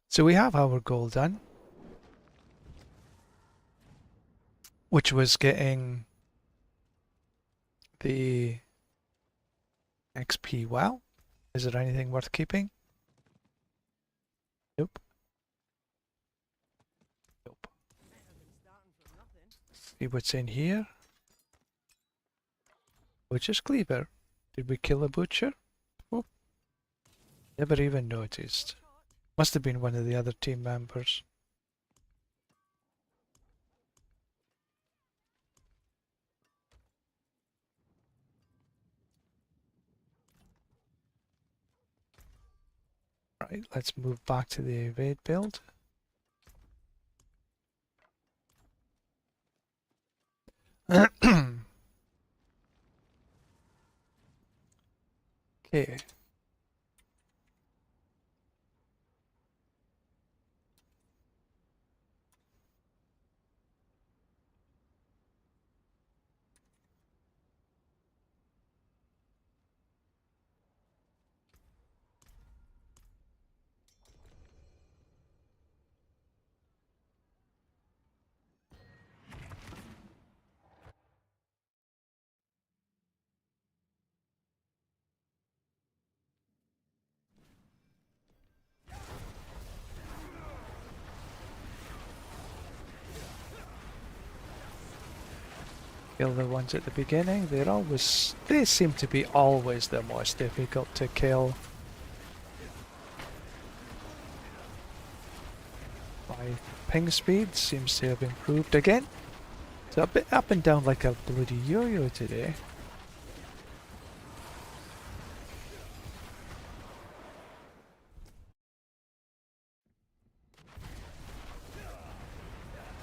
So we have our goal done, which was getting the XP. Well, is there anything worth keeping? Nope. Nope. See what's in here. Butcher's cleaver. Did we kill a butcher? Oh, never even noticed. Must have been one of the other team members. Right, let's move back to the evade build. Okay. Kill the ones at the beginning. They seem to be always the most difficult to kill. My ping speed seems to have improved again. It's a bit up and down like a bloody yo-yo today.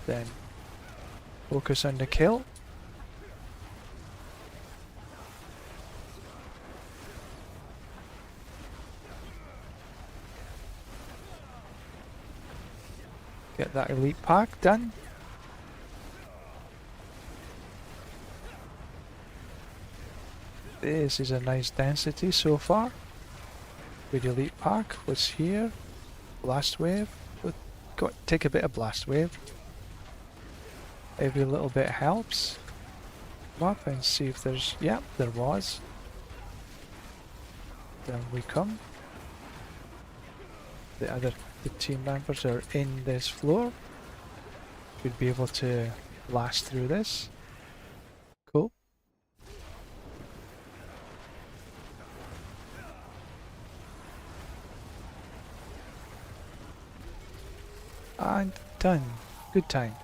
Then focus on the kill. Get that elite pack done. This is a nice density so far. With elite pack, what's here? Blast wave. Take a bit of blast wave. Every little bit helps. Come up and see if there's... Yep, there was. Down we come. The team members are in this floor. Should be able to blast through this. Cool. And done. Good time.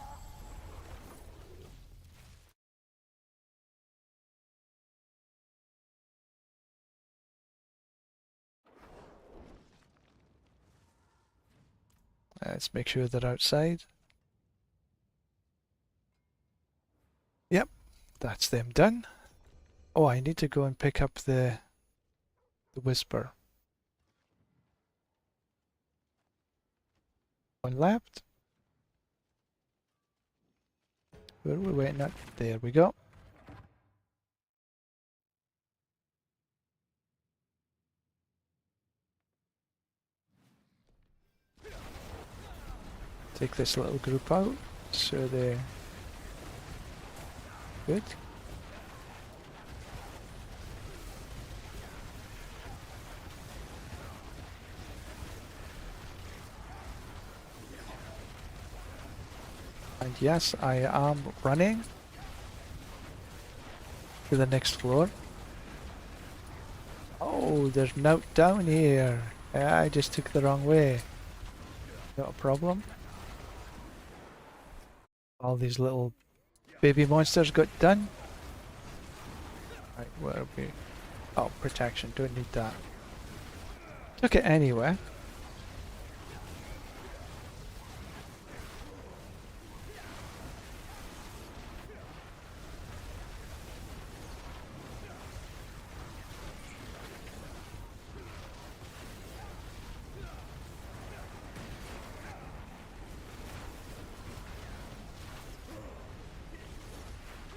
Let's make sure they're outside. Yep, that's them done. Oh, I need to go and pick up the whisper. One left. Where are we waiting at? There we go. Take this little group out so they're good. And yes, I am running to the next floor. Oh, there's note down here. I just took the wrong way. Not a problem. All these little baby monsters got done. Right, where are we? Oh, protection, don't need that. Took it anyway.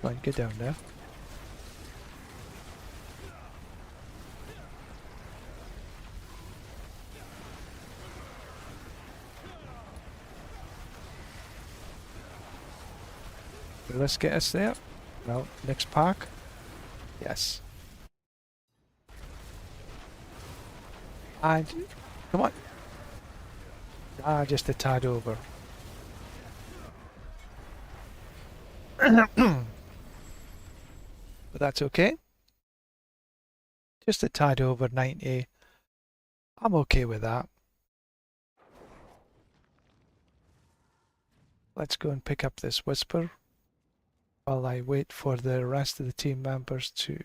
Come on, get down there. Will this get us there? No, next park? Yes. And, come on. Ah, just a tad over. But that's okay. Just a tad over 90. I'm okay with that. Let's go and pick up this whisper while I wait for the rest of the team members to...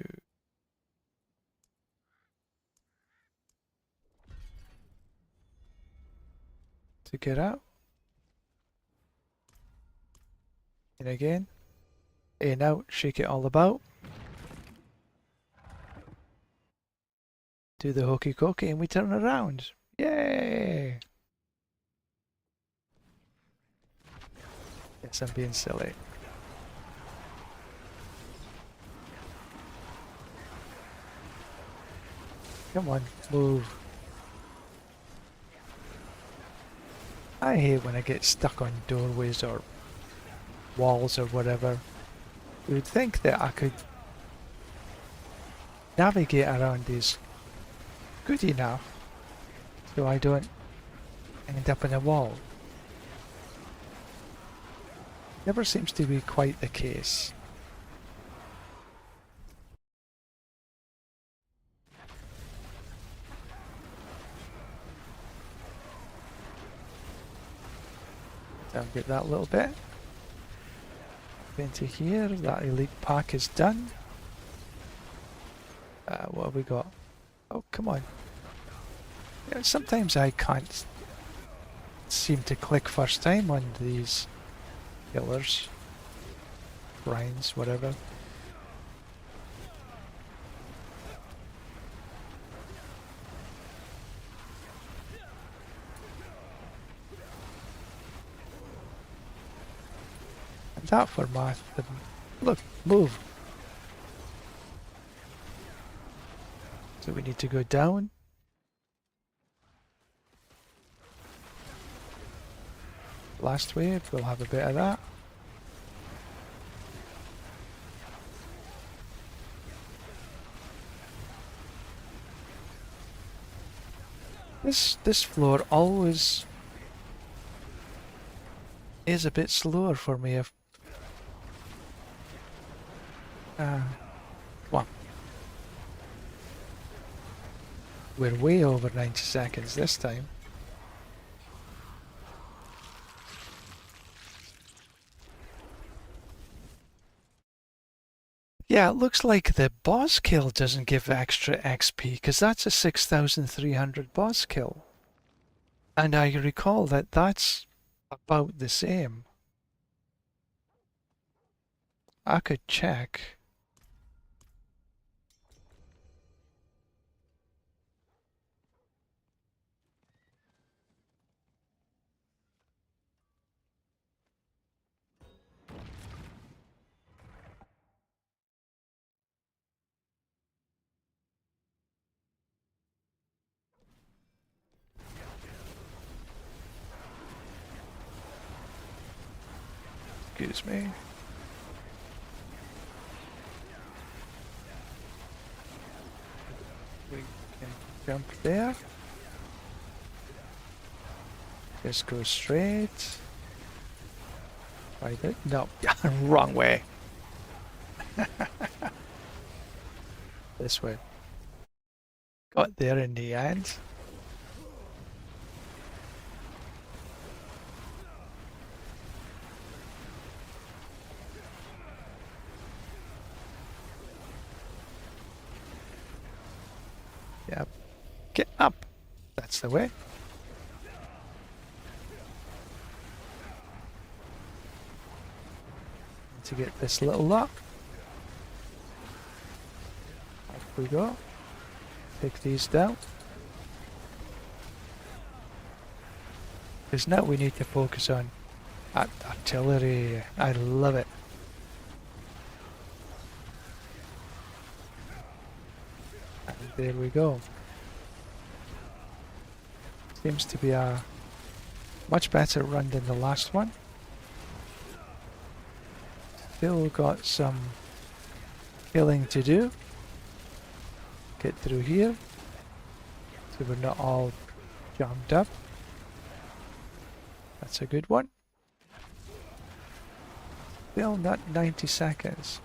to get out. In again. In, out, shake it all about. Do the hokey cokey and we turn around. Yay! Yes, I'm being silly. Come on, move. I hate when I get stuck on doorways or walls or whatever. You would think that I could navigate around these good enough so I don't end up in a wall. Never seems to be quite the case. I'll get that little bit. Into here, that elite pack is done. What have we got? Oh, come on. Yeah, sometimes I can't seem to click first time on these killers. Brines, whatever. And that for math. Look, move. So we need to go down. Last wave, we'll have a bit of that. This floor always is a bit slower for me if come on. We're way over 90 seconds this time. Yeah, it looks like the boss kill doesn't give extra XP, because that's a 6,300 boss kill. And I recall that that's about the same. I could check. Excuse me. We can jump there. Just go straight. Right there. No, wrong way. This way. Got there in the end. Yep. Get up. That's the way. To get this little lock. Up we go. Take these down. Because now we need to focus on artillery. I love it. And there we go. Seems to be a much better run than the last one. Still got some killing to do. Get through here so we're not all jammed up. That's a good one. Still not 90 seconds.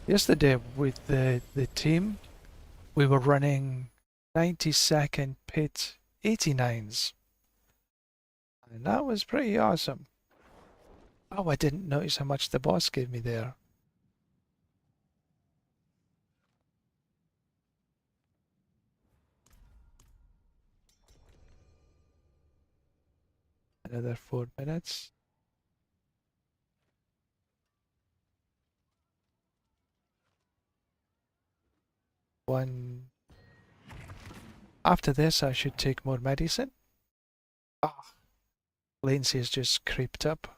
Yesterday with the team, we were running 90-second pit 89s. And that was pretty awesome. Oh, I didn't notice how much the boss gave me there. Another 4 minutes. One. After this, I should take more medicine. Ah, latency has just creeped up.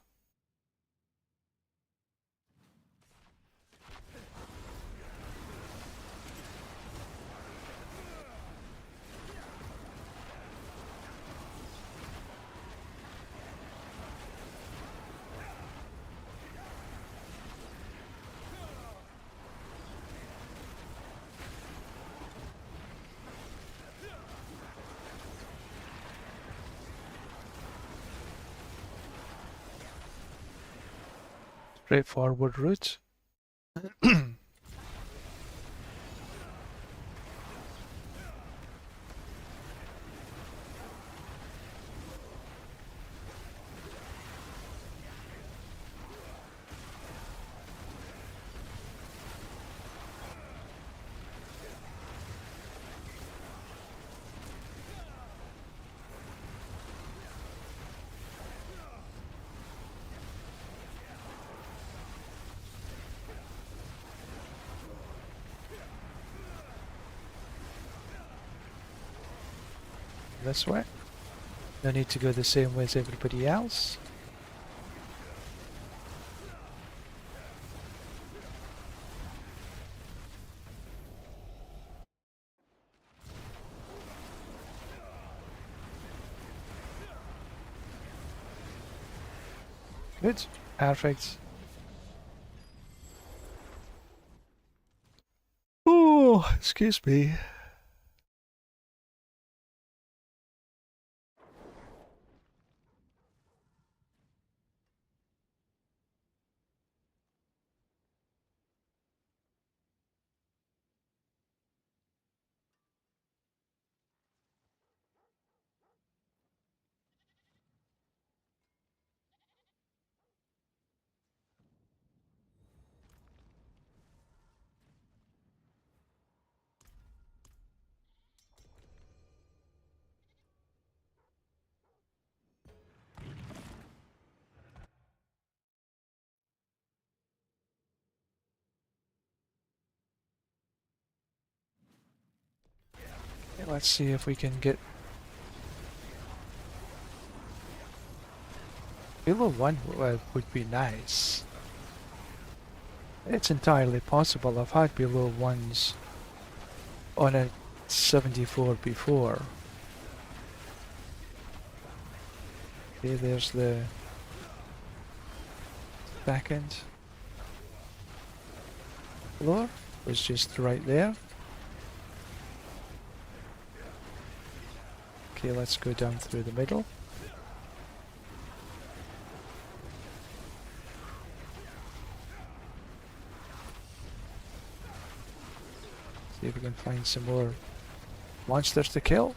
Straightforward route. This way. No need to go the same way as everybody else. Good. Perfect. Oh, excuse me. Okay, let's see if we can get below 1 would be nice. It's entirely possible. I've had below 1s on a 74 before. Okay, there's the second floor. Was just right there. Okay, let's go down through the middle. See if we can find some more monsters to kill.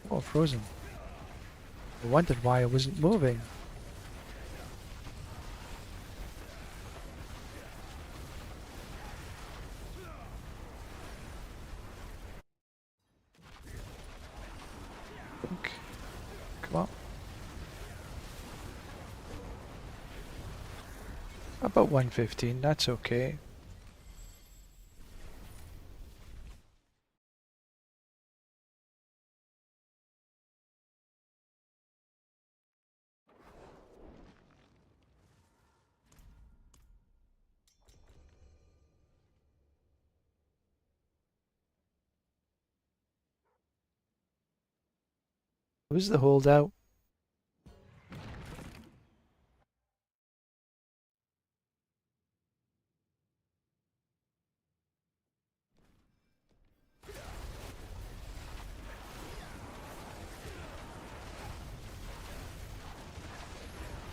Oh, frozen. I wondered why I wasn't moving. Come on. About 115, that's okay. Who's the holdout?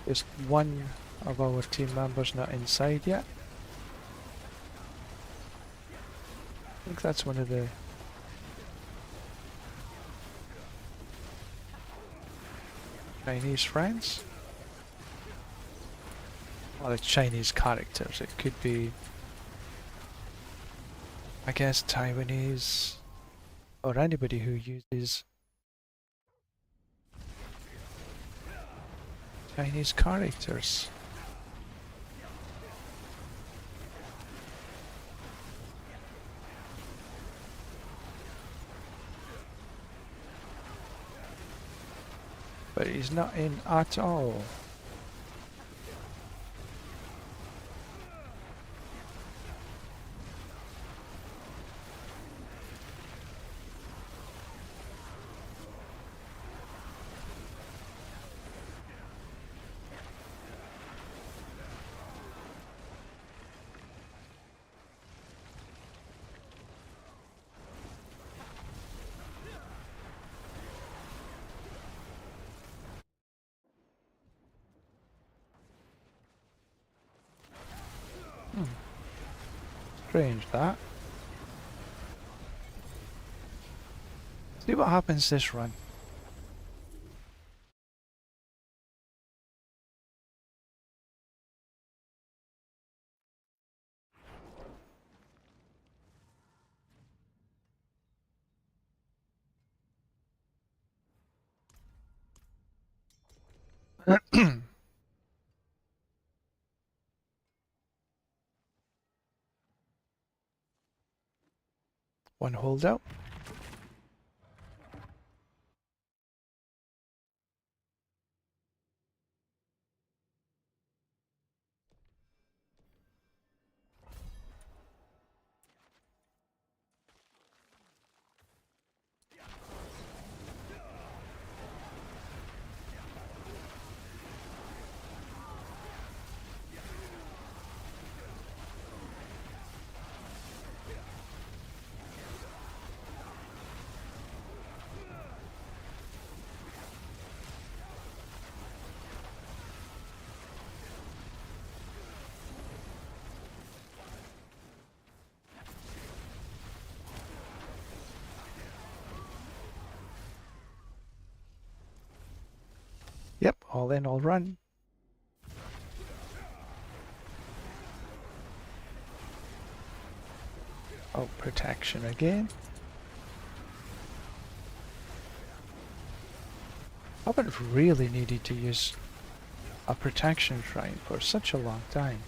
Just one of our team members not inside yet. I think that's one of the Chinese friends. Or the Chinese characters. It could be, I guess, Taiwanese or anybody who uses Chinese characters. But he's not in at all. Strange that. See what happens this run. One holdout. Yep, all in, all run. Oh, protection again. I haven't really needed to use a protection shrine for such a long time.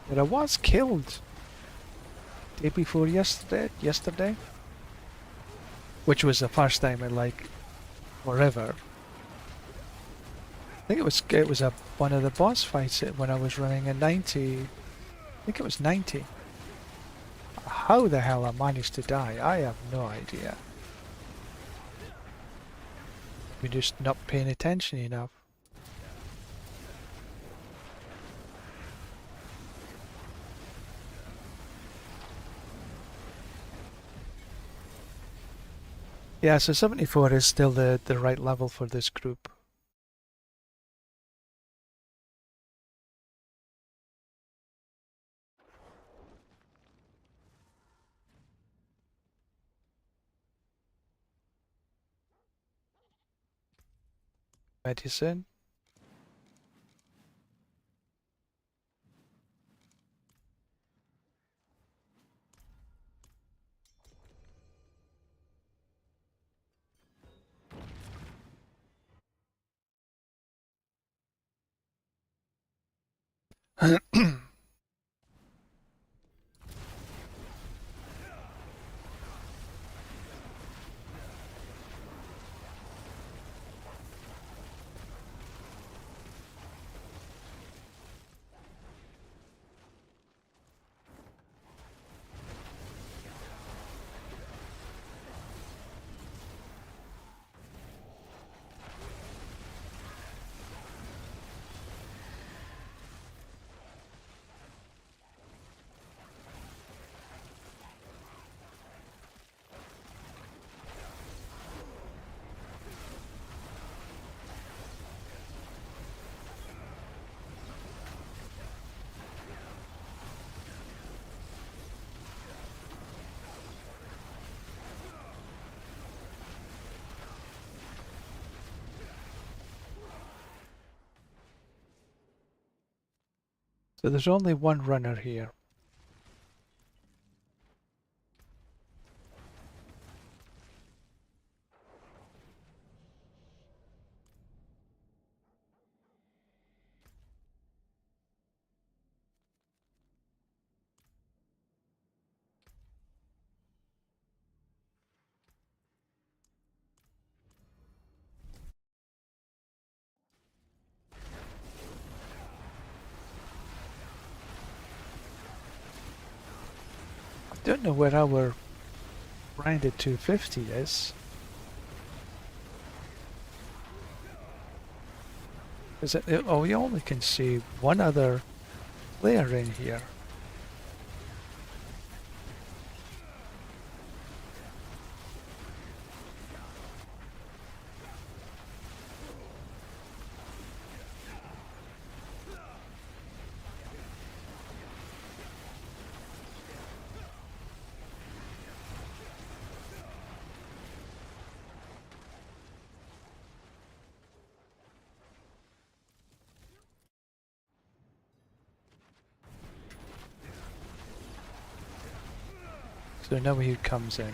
But I was killed day before yesterday, which was the first time in like forever. I think it was one of the boss fights when I was running a 90. I think it was 90. How the hell I managed to die, I have no idea. We're just not paying attention enough. Yeah, so 74 is still the right level for this group. Medicine. So there's only one runner here. Don't know where our branded 250 is. Is it? Oh, we only can see one other player in here. So now he comes in.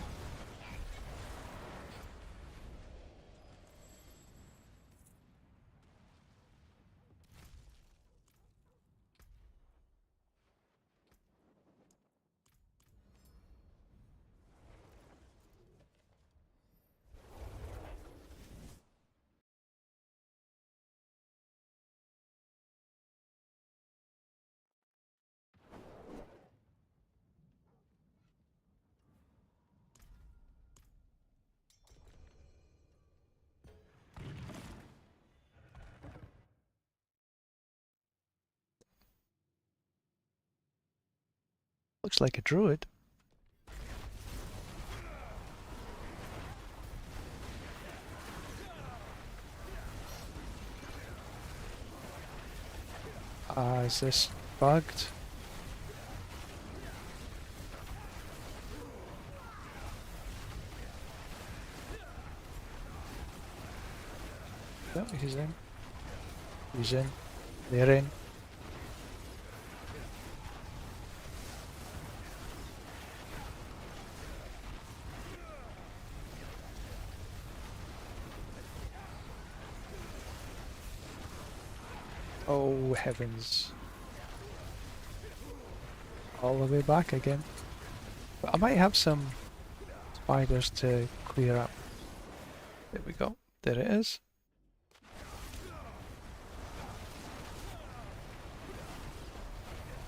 Looks like a druid. Is this bugged? No, he's in. He's in. They're in. Oh heavens. All the way back again. But I might have some spiders to clear up. There we go. There it is.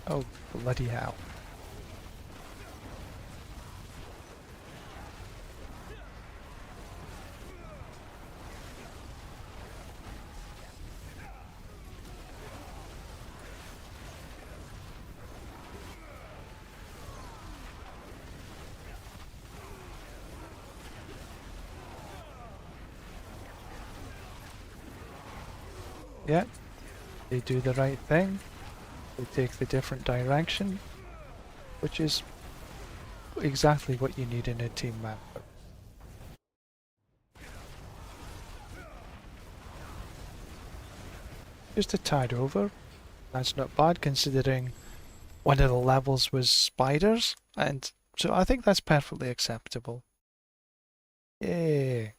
Oh, bloody hell. Yeah, they do the right thing. They take the different direction, which is exactly what you need in a team map. Just a tad over. That's not bad considering one of the levels was spiders, and so I think that's perfectly acceptable. Yay!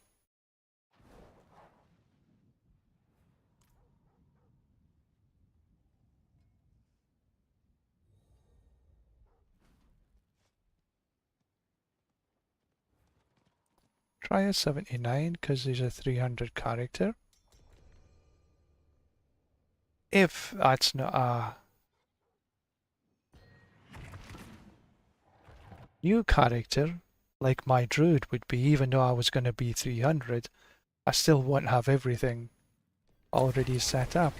Try a 79 because he's a 300 character. If that's not a new character, like my druid would be, even though I was going to be 300, I still won't have everything already set up.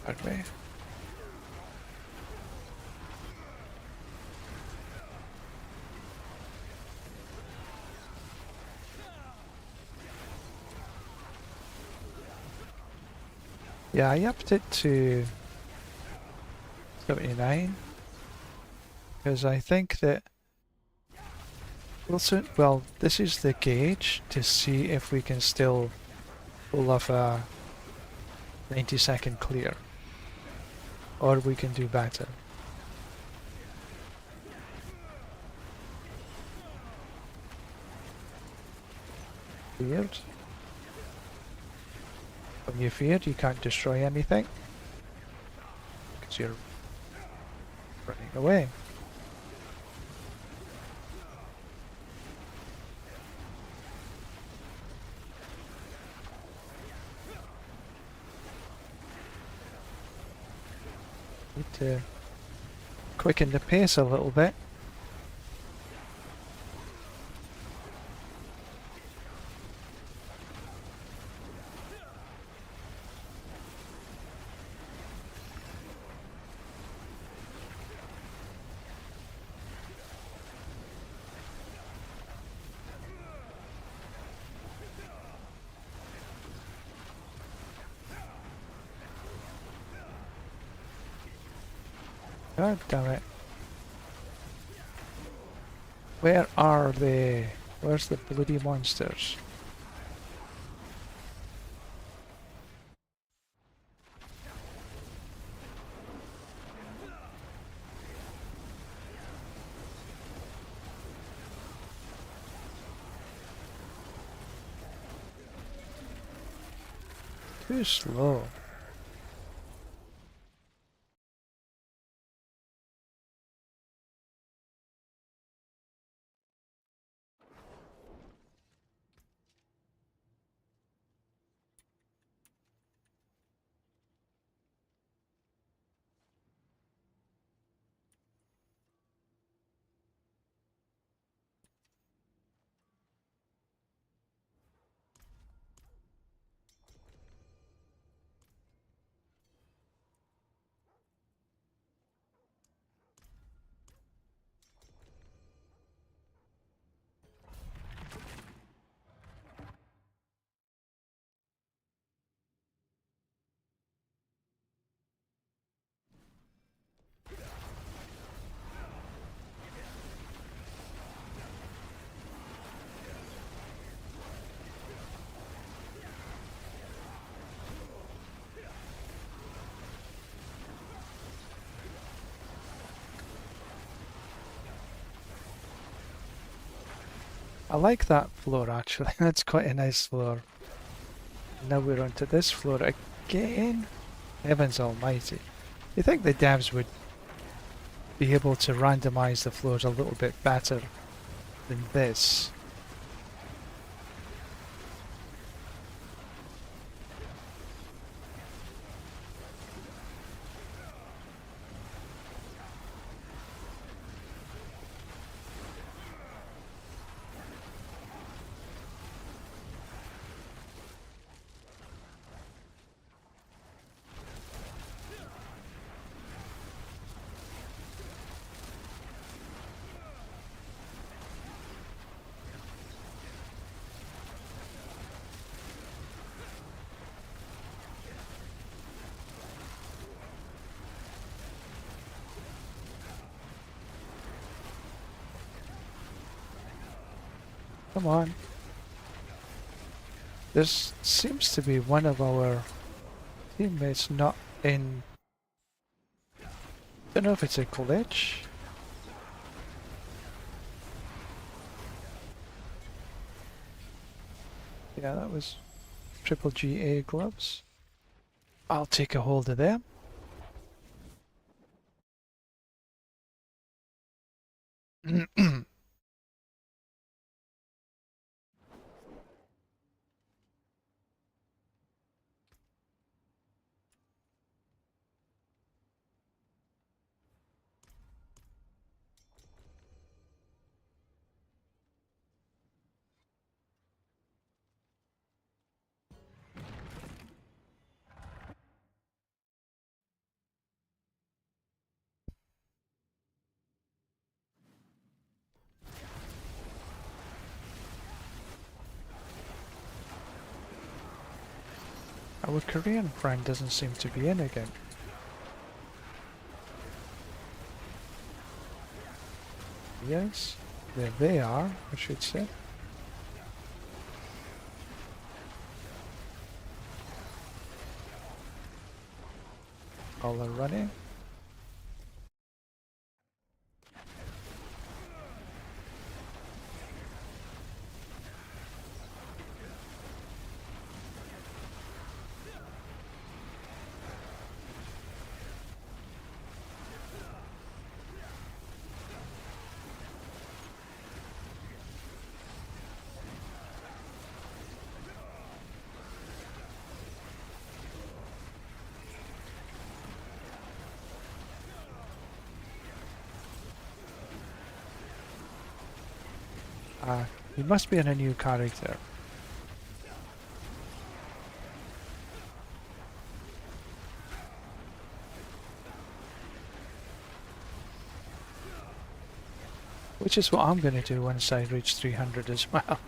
Pardon me. Yeah, I upped it to 79 because I think that well, this is the gauge to see if we can still pull off a 90-second clear, or we can do better. Feared. When you're feared, you can't destroy anything because you're running away. Need to quicken the pace a little bit. God damn it. Where are they? Where's the bloody monsters? Too slow. I like that floor actually. That's quite a nice floor. Now we're onto this floor again. Heavens almighty. You think the devs would be able to randomize the floors a little bit better than this? Come on. This seems to be one of our teammates not in... Don't know if it's a glitch. Yeah, that was triple GA gloves. I'll take a hold of them. Our Korean friend doesn't seem to be in again. Yes, there they are, I should say. All are running. He must be in a new character. Which is what I'm going to do once I reach 300 as well.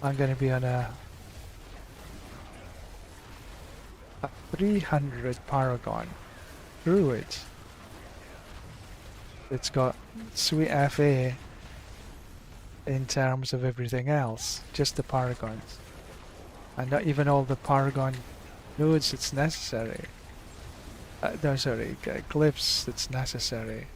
I'm going to be on a 300 Paragon Druid. It's got sweet FA in terms of everything else, just the Paragons. And not even all the Paragon nodes that's necessary. No, sorry, glyphs that's necessary.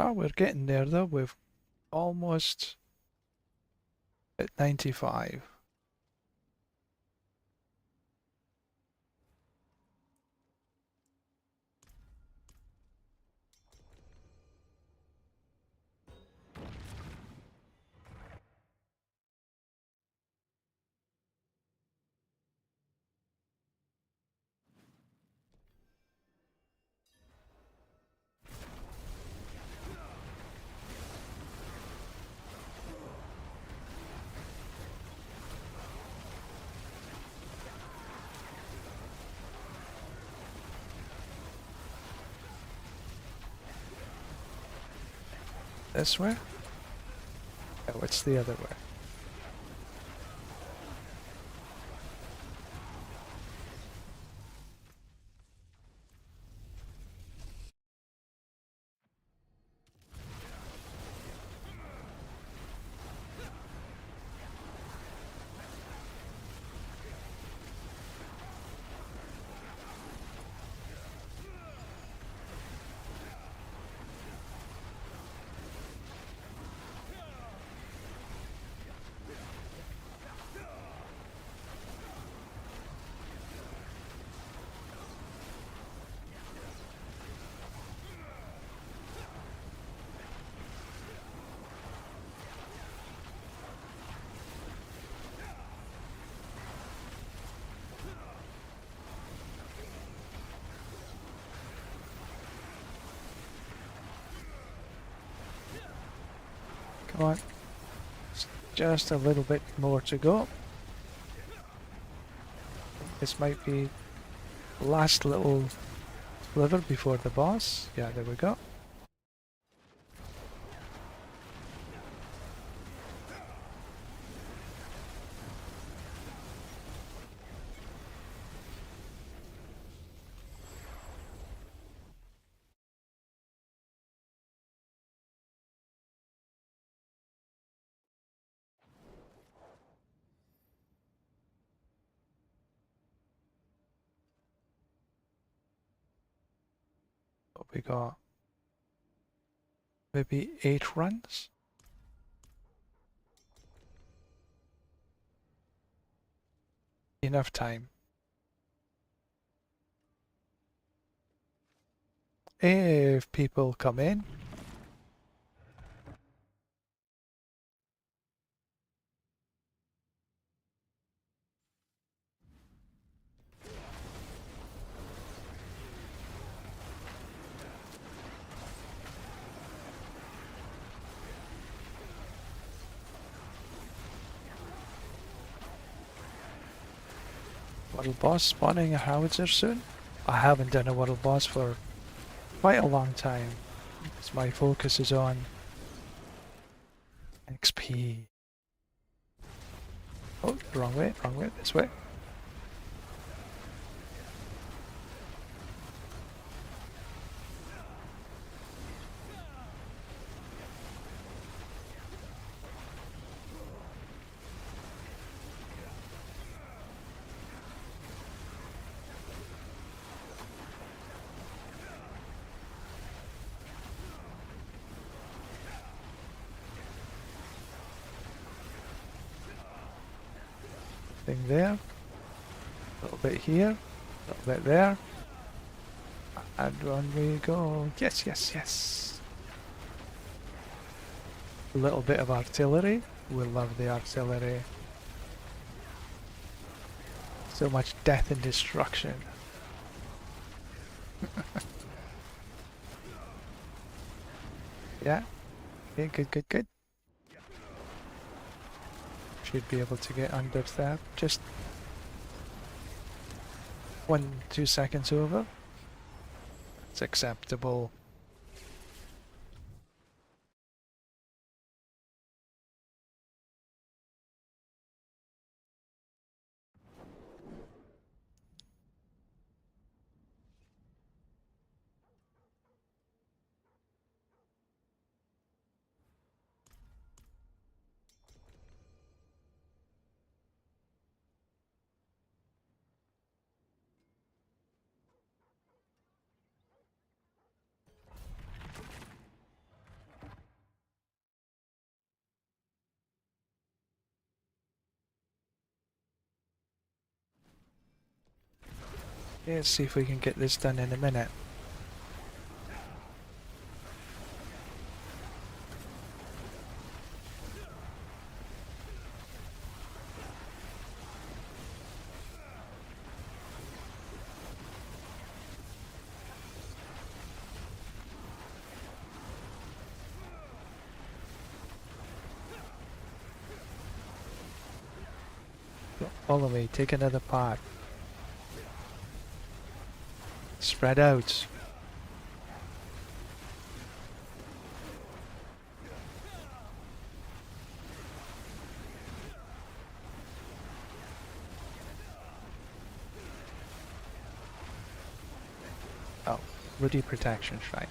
Oh, we're getting there though. We've almost at 95. This way? Oh, it's the other way. Come on. Just a little bit more to go. This might be the last little sliver before the boss. Yeah, there we go. We got maybe 8 runs. Enough time. If people come in. World boss spawning a howitzer soon? I haven't done a world boss for quite a long time. Because my focus is on XP. Oh, wrong way, this way. Thing there. A little bit here. A little bit there. And on we go. Yes, yes, yes. A little bit of artillery. We love the artillery. So much death and destruction. Yeah. Okay, good, good, good. Should be able to get under that. Just 1-2 seconds over. It's acceptable. Okay, let's see if we can get this done in a minute. Follow me, take another part. Spread out. Oh, Ruddy protection shrine.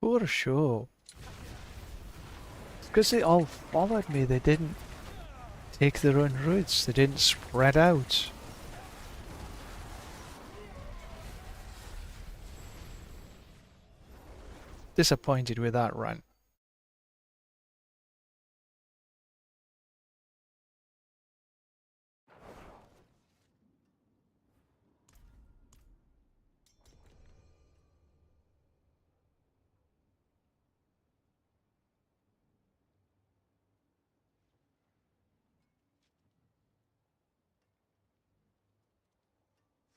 Poor show. Because they all followed me, they didn't take their own routes, they didn't spread out. Disappointed with that run.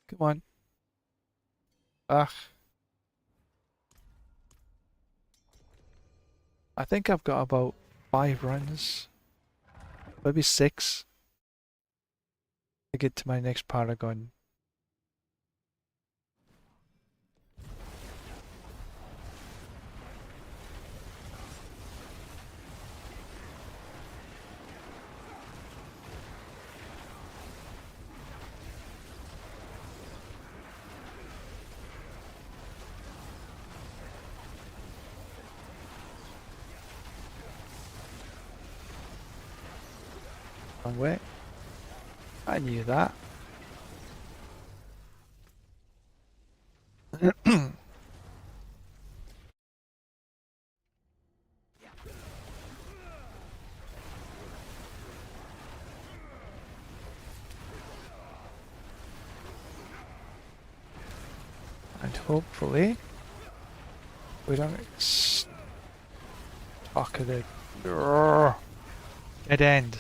Come on. Ugh. I think I've got about 5 runs. Maybe 6. To get to my next Paragon. Wrong way. I knew that. And hopefully we don't get stuck at the dead end.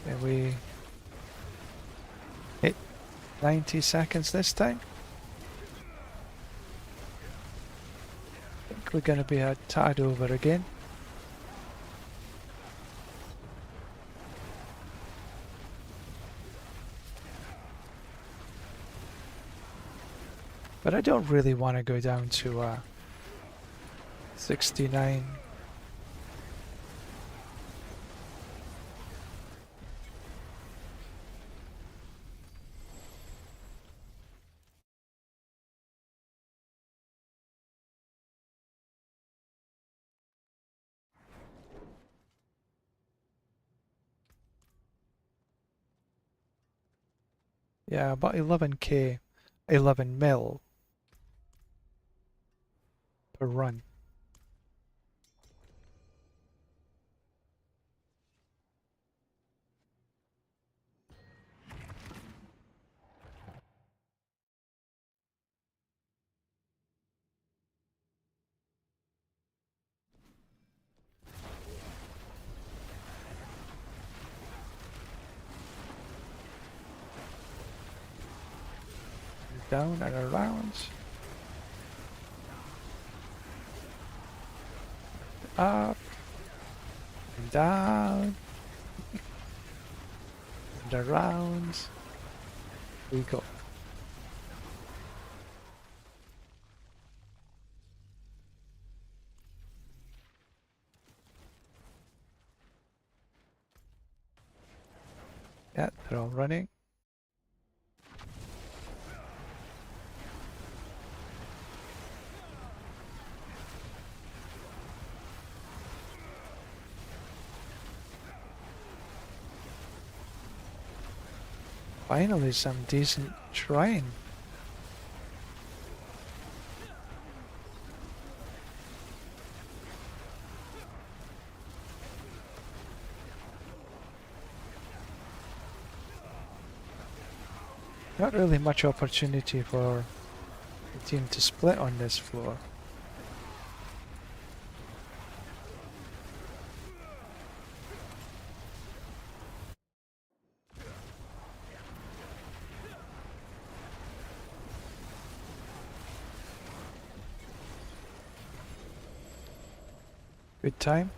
And we 90 seconds this time. I think we're going to be a tad over again. But I don't really want to go down to 69. Yeah, about 11k, 11 mil per run. Down and around. Up. And down. And around. We go. Yeah, they're all running. Finally, some decent trying. Not really much opportunity for the team to split on this floor. Good time.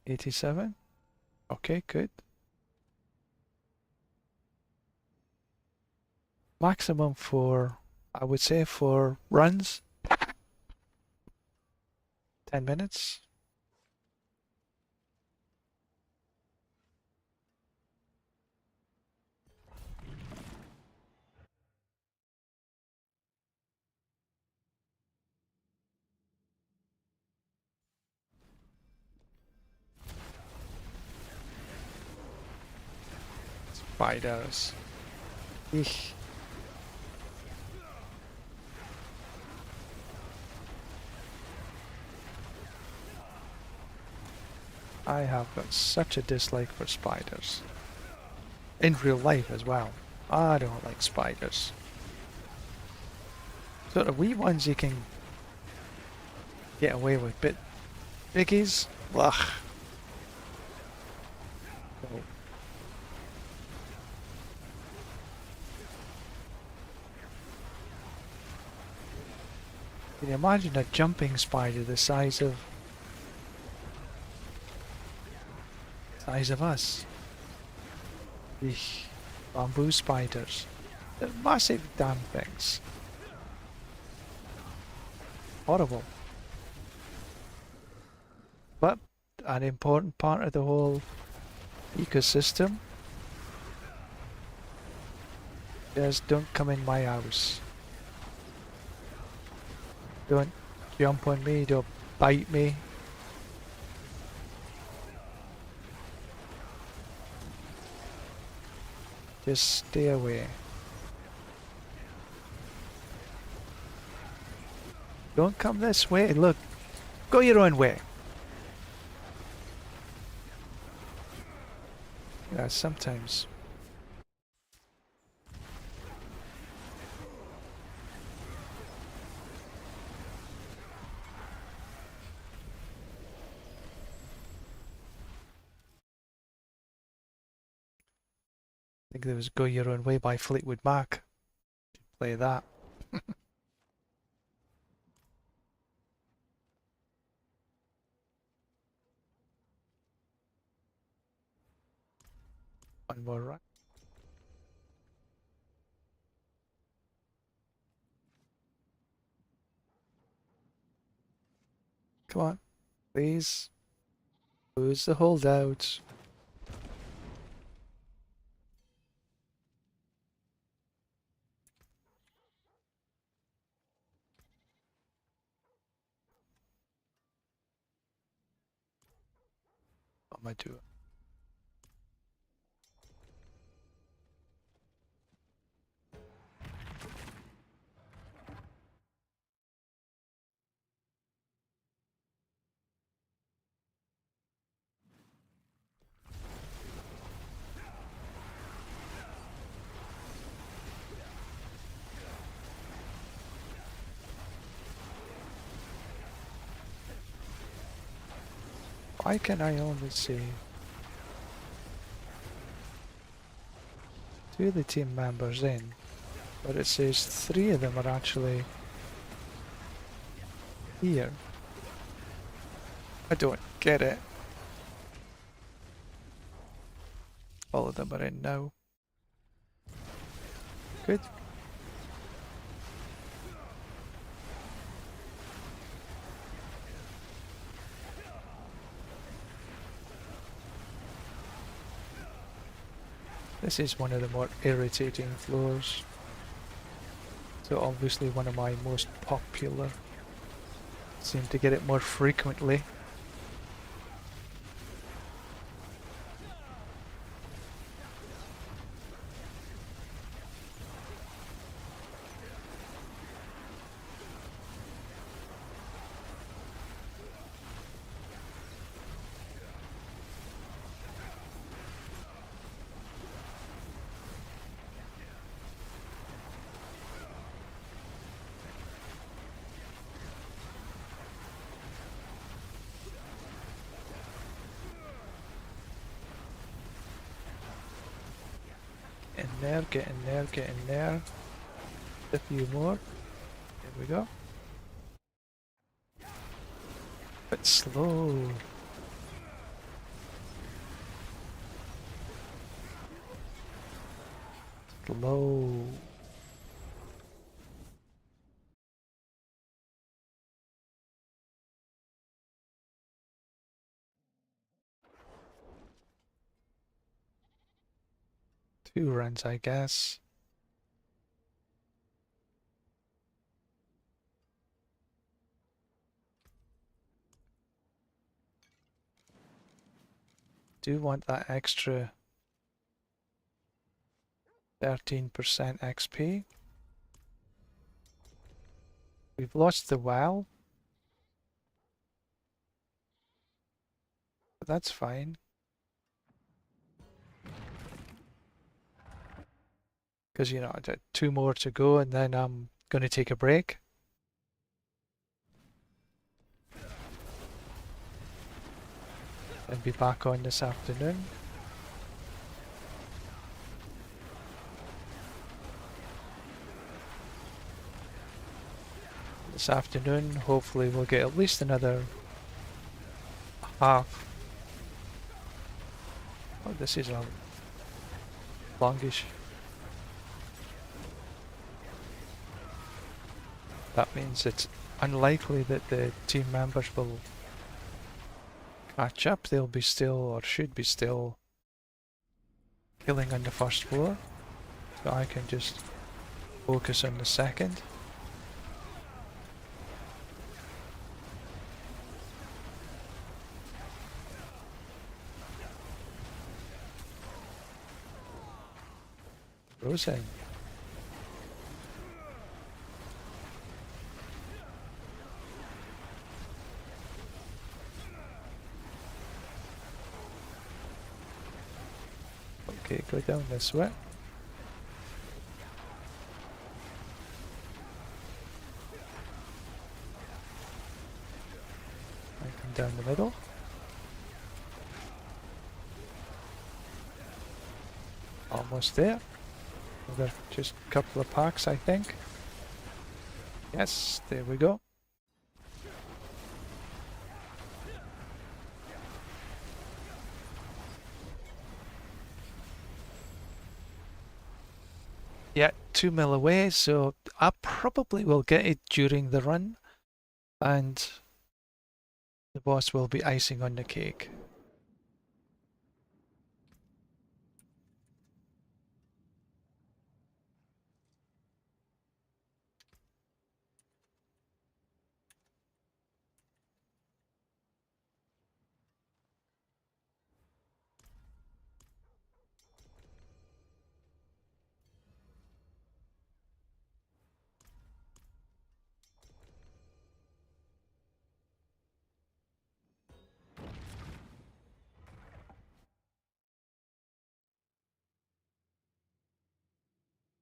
$87. Okay, good. Maximum for, I would say, for runs, 10 minutes. Spiders. Eesh. I have got such a dislike for spiders. In real life as well. I don't like spiders. Sort of wee ones you can get away with, but biggies, ugh. No. Can you imagine a jumping spider the size of us? Eesh. Bamboo spiders. They're massive damn things. Horrible. But an important part of the whole ecosystem. Just don't come in my house. Don't jump on me, don't bite me. Just stay away. Don't come this way. Look, go your own way. Yeah, sometimes. think there was Go Your Own Way by Fleetwood Mac. Play that. One more run. Come on, please. Who's the holdout? What am I doing? Why can I only see two of the team members in, but it says three of them are actually here? I don't get it. All of them are in now. Good. This is one of the more irritating floors. So obviously one of my most popular. Seem to get it more frequently. In there, get in there, get in there. A few more. There we go. But slow. Slow. Two runs, I guess. Do want that extra 13% XP. We've lost the WoW, but that's fine. Because, you know, two more to go and then I'm going to take a break. And be back on this afternoon. This afternoon, hopefully we'll get at least another half. Oh, this is a longish. That means it's unlikely that the team members will catch up. They'll be still, or should be still, killing on the first floor. So I can just focus on the second. Rosen. Okay, go down this way. I come down the middle. Almost there. Another just a couple of packs, I think. Yes, there we go. Yeah, 2 mil away, so I probably will get it during the run, and the boss will be icing on the cake.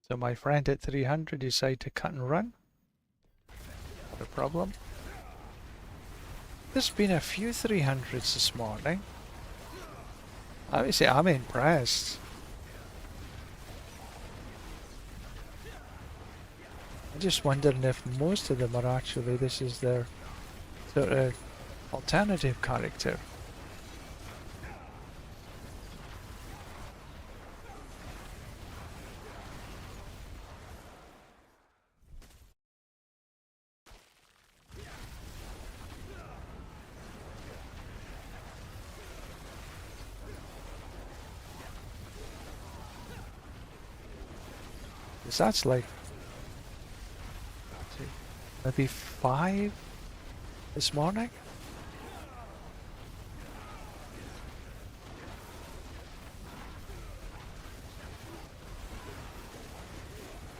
So my friend at 300 decided to cut and run. Not a problem. There's been a few 300s this morning. I would say I'm impressed. I'm just wondering if most of them are actually, this is their sort of alternative character. Because that's like maybe 5 this morning.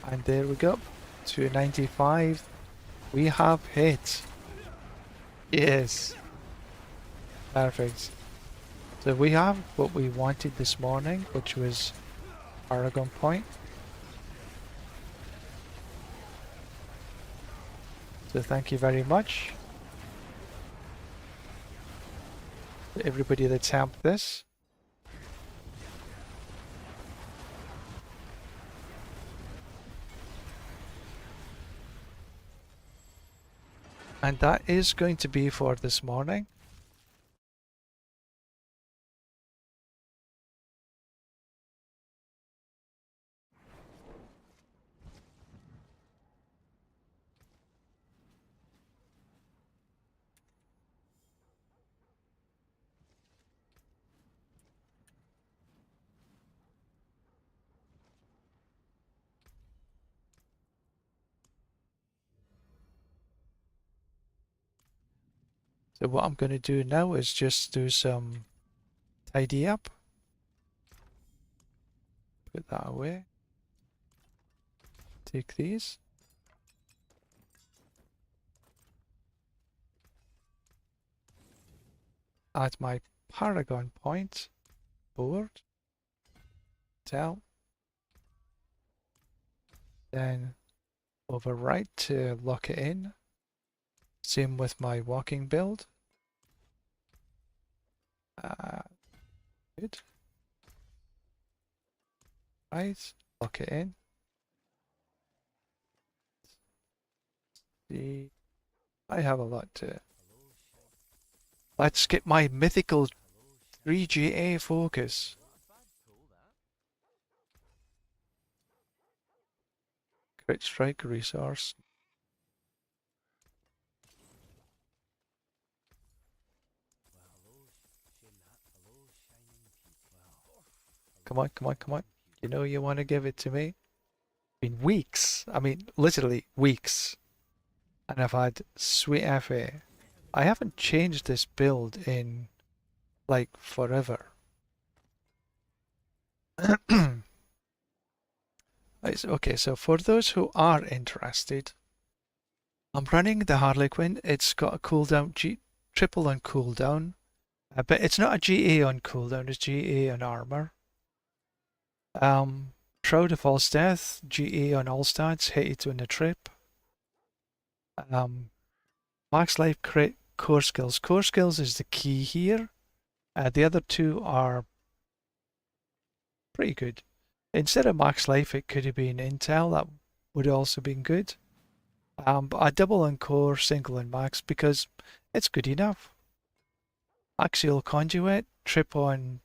And there we go. 295. We have hit. Yes. Perfect. So we have what we wanted this morning, which was Paragon point. So thank you very much to everybody that's helped this. And that is going to be for this morning. So what I'm going to do now is just do some tidy up. Put that away. Take these. Add my Paragon point board. Tell. Then overwrite to lock it in. Same with my walking build. Good. Right, lock it in. See, I have a lot to. Let's get my mythical 3GA focus. Crit strike resource. Come on, come on, come on. You know you want to give it to me. Been weeks. I mean, literally weeks. And I've had sweet FA. I haven't changed this build in like forever. Okay, so for those who are interested, I'm running the Harlequin. It's got a cooldown, triple on cooldown. But it's not a GA on cooldown, it's GA on armor. Shroud of False Death, GA on all stats, hit it on the trip. Max life, crit, core skills. Core skills is the key here. The other two are pretty good. Instead of max life, it could have been Intel. That would also been good. But I double on core, single on max because it's good enough. Axial conduit, trip on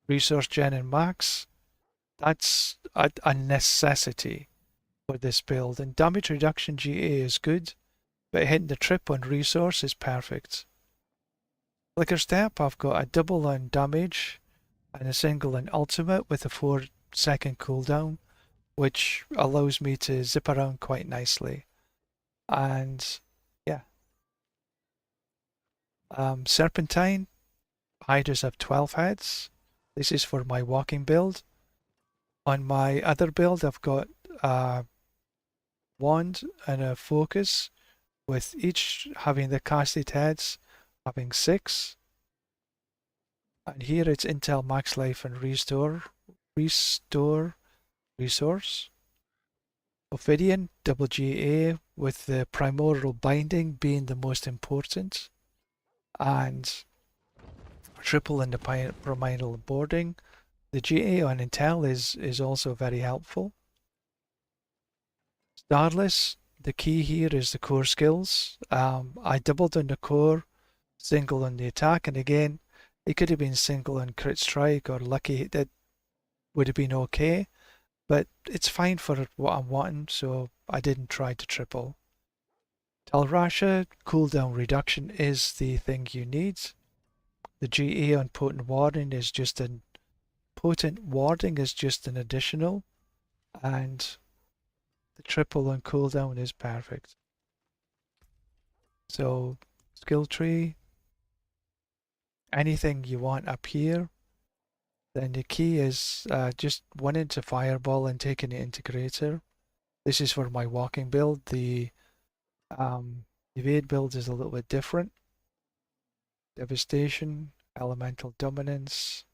resource gen and max. That's a necessity for this build. And damage reduction GA is good, but hitting the trip on resource is perfect. Flicker step, I've got a double on damage and a single on ultimate with a 4-second cooldown, which allows me to zip around quite nicely. And yeah, Serpentine, Hydras have 12 heads. This is for my walking build. On my other build, I've got a wand and a focus, with each having the casted heads having 6. And here it's Intel Max Life and Restore Resource. Ophidian, double GA, with the Primordial Binding being the most important, and triple in the Primordial Boarding. The GA on Intel is also very helpful. Starless, the key here is the core skills. I doubled on the core, single on the attack, and again, it could have been single on crit strike or lucky. That would have been okay, but it's fine for what I'm wanting, so I didn't try to triple. Talrasha, cooldown reduction is the thing you need. The GA on potent warding is just an additional, and the triple on cooldown is perfect. So skill tree, anything you want up here. Then the key is just one into fireball and taking the integrator. This is for my walking build. The evade build is a little bit different. Devastation, elemental dominance,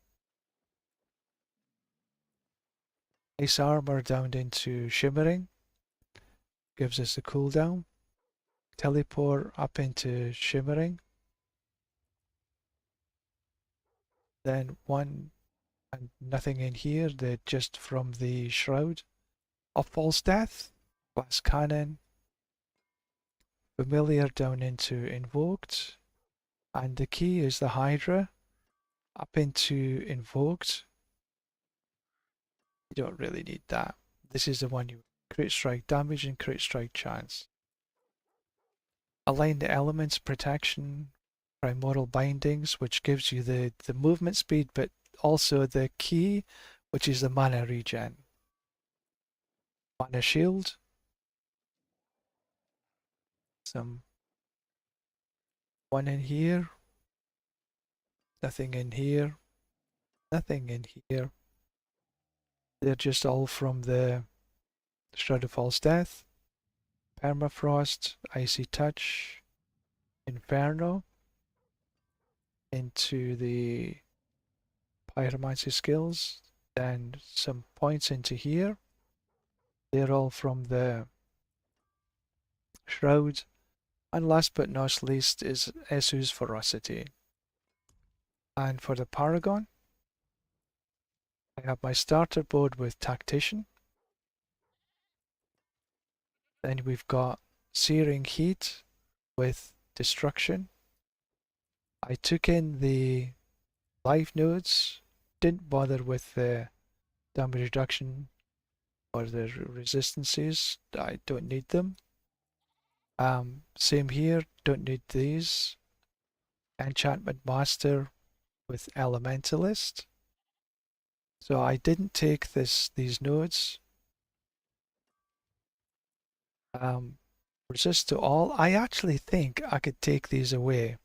ice armor down into shimmering, gives us a cooldown. Teleport up into shimmering. Then one and nothing in here, just from the shroud of false death. Glass cannon. Familiar down into invoked. And the key is the Hydra up into invoked. You don't really need that. This is the one you crit strike damage and crit strike chance. Align the elements protection, primordial bindings, which gives you the movement speed, but also the key, which is the mana regen. Mana shield. Some one in here. Nothing in here. Nothing in here. They're just all from the Shroud of False Death. Permafrost, Icy Touch, Inferno, into the Pyromancy skills, then some points into here. They're all from the Shroud. And last but not least is Esu's Ferocity. And for the Paragon, I have my starter board with Tactician. Then we've got Searing Heat with Destruction. I took in the life nodes, didn't bother with the damage reduction or the resistances. I don't need them. Same here, don't need these. Enchantment Master with Elementalist. So I didn't take these nodes. Resist to all. I actually think I could take these away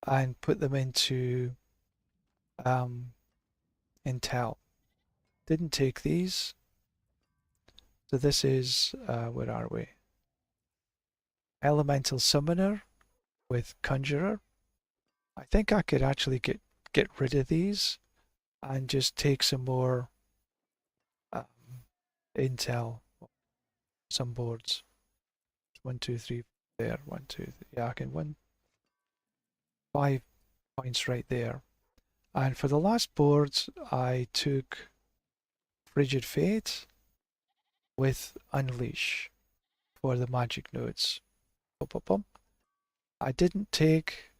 and put them into Intel. Didn't take these. So this is, where are we? Elemental Summoner with Conjurer. I think I could actually get rid of these and just take some more Intel, some boards. 1, 2, 3 there. 1, 2, 3. Yeah, I can win 5 points right there. And for the last boards, I took Frigid Fate with Unleash for the magic nodes. Bum, bum, bum. I didn't take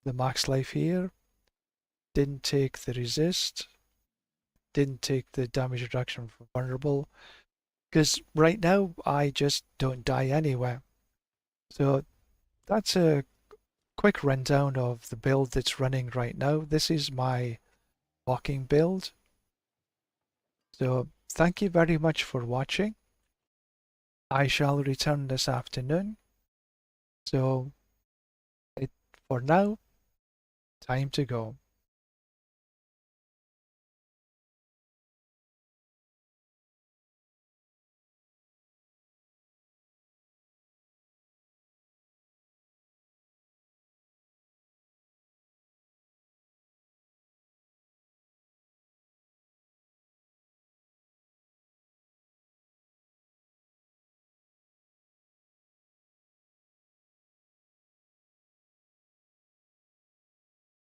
the max life here, didn't take the resist, didn't take the damage reduction for vulnerable, because right now I just don't die anywhere. So that's a quick rundown of the build that's running right now. This is my walking build. So thank you very much for watching. I shall return this afternoon. So for now, time to go.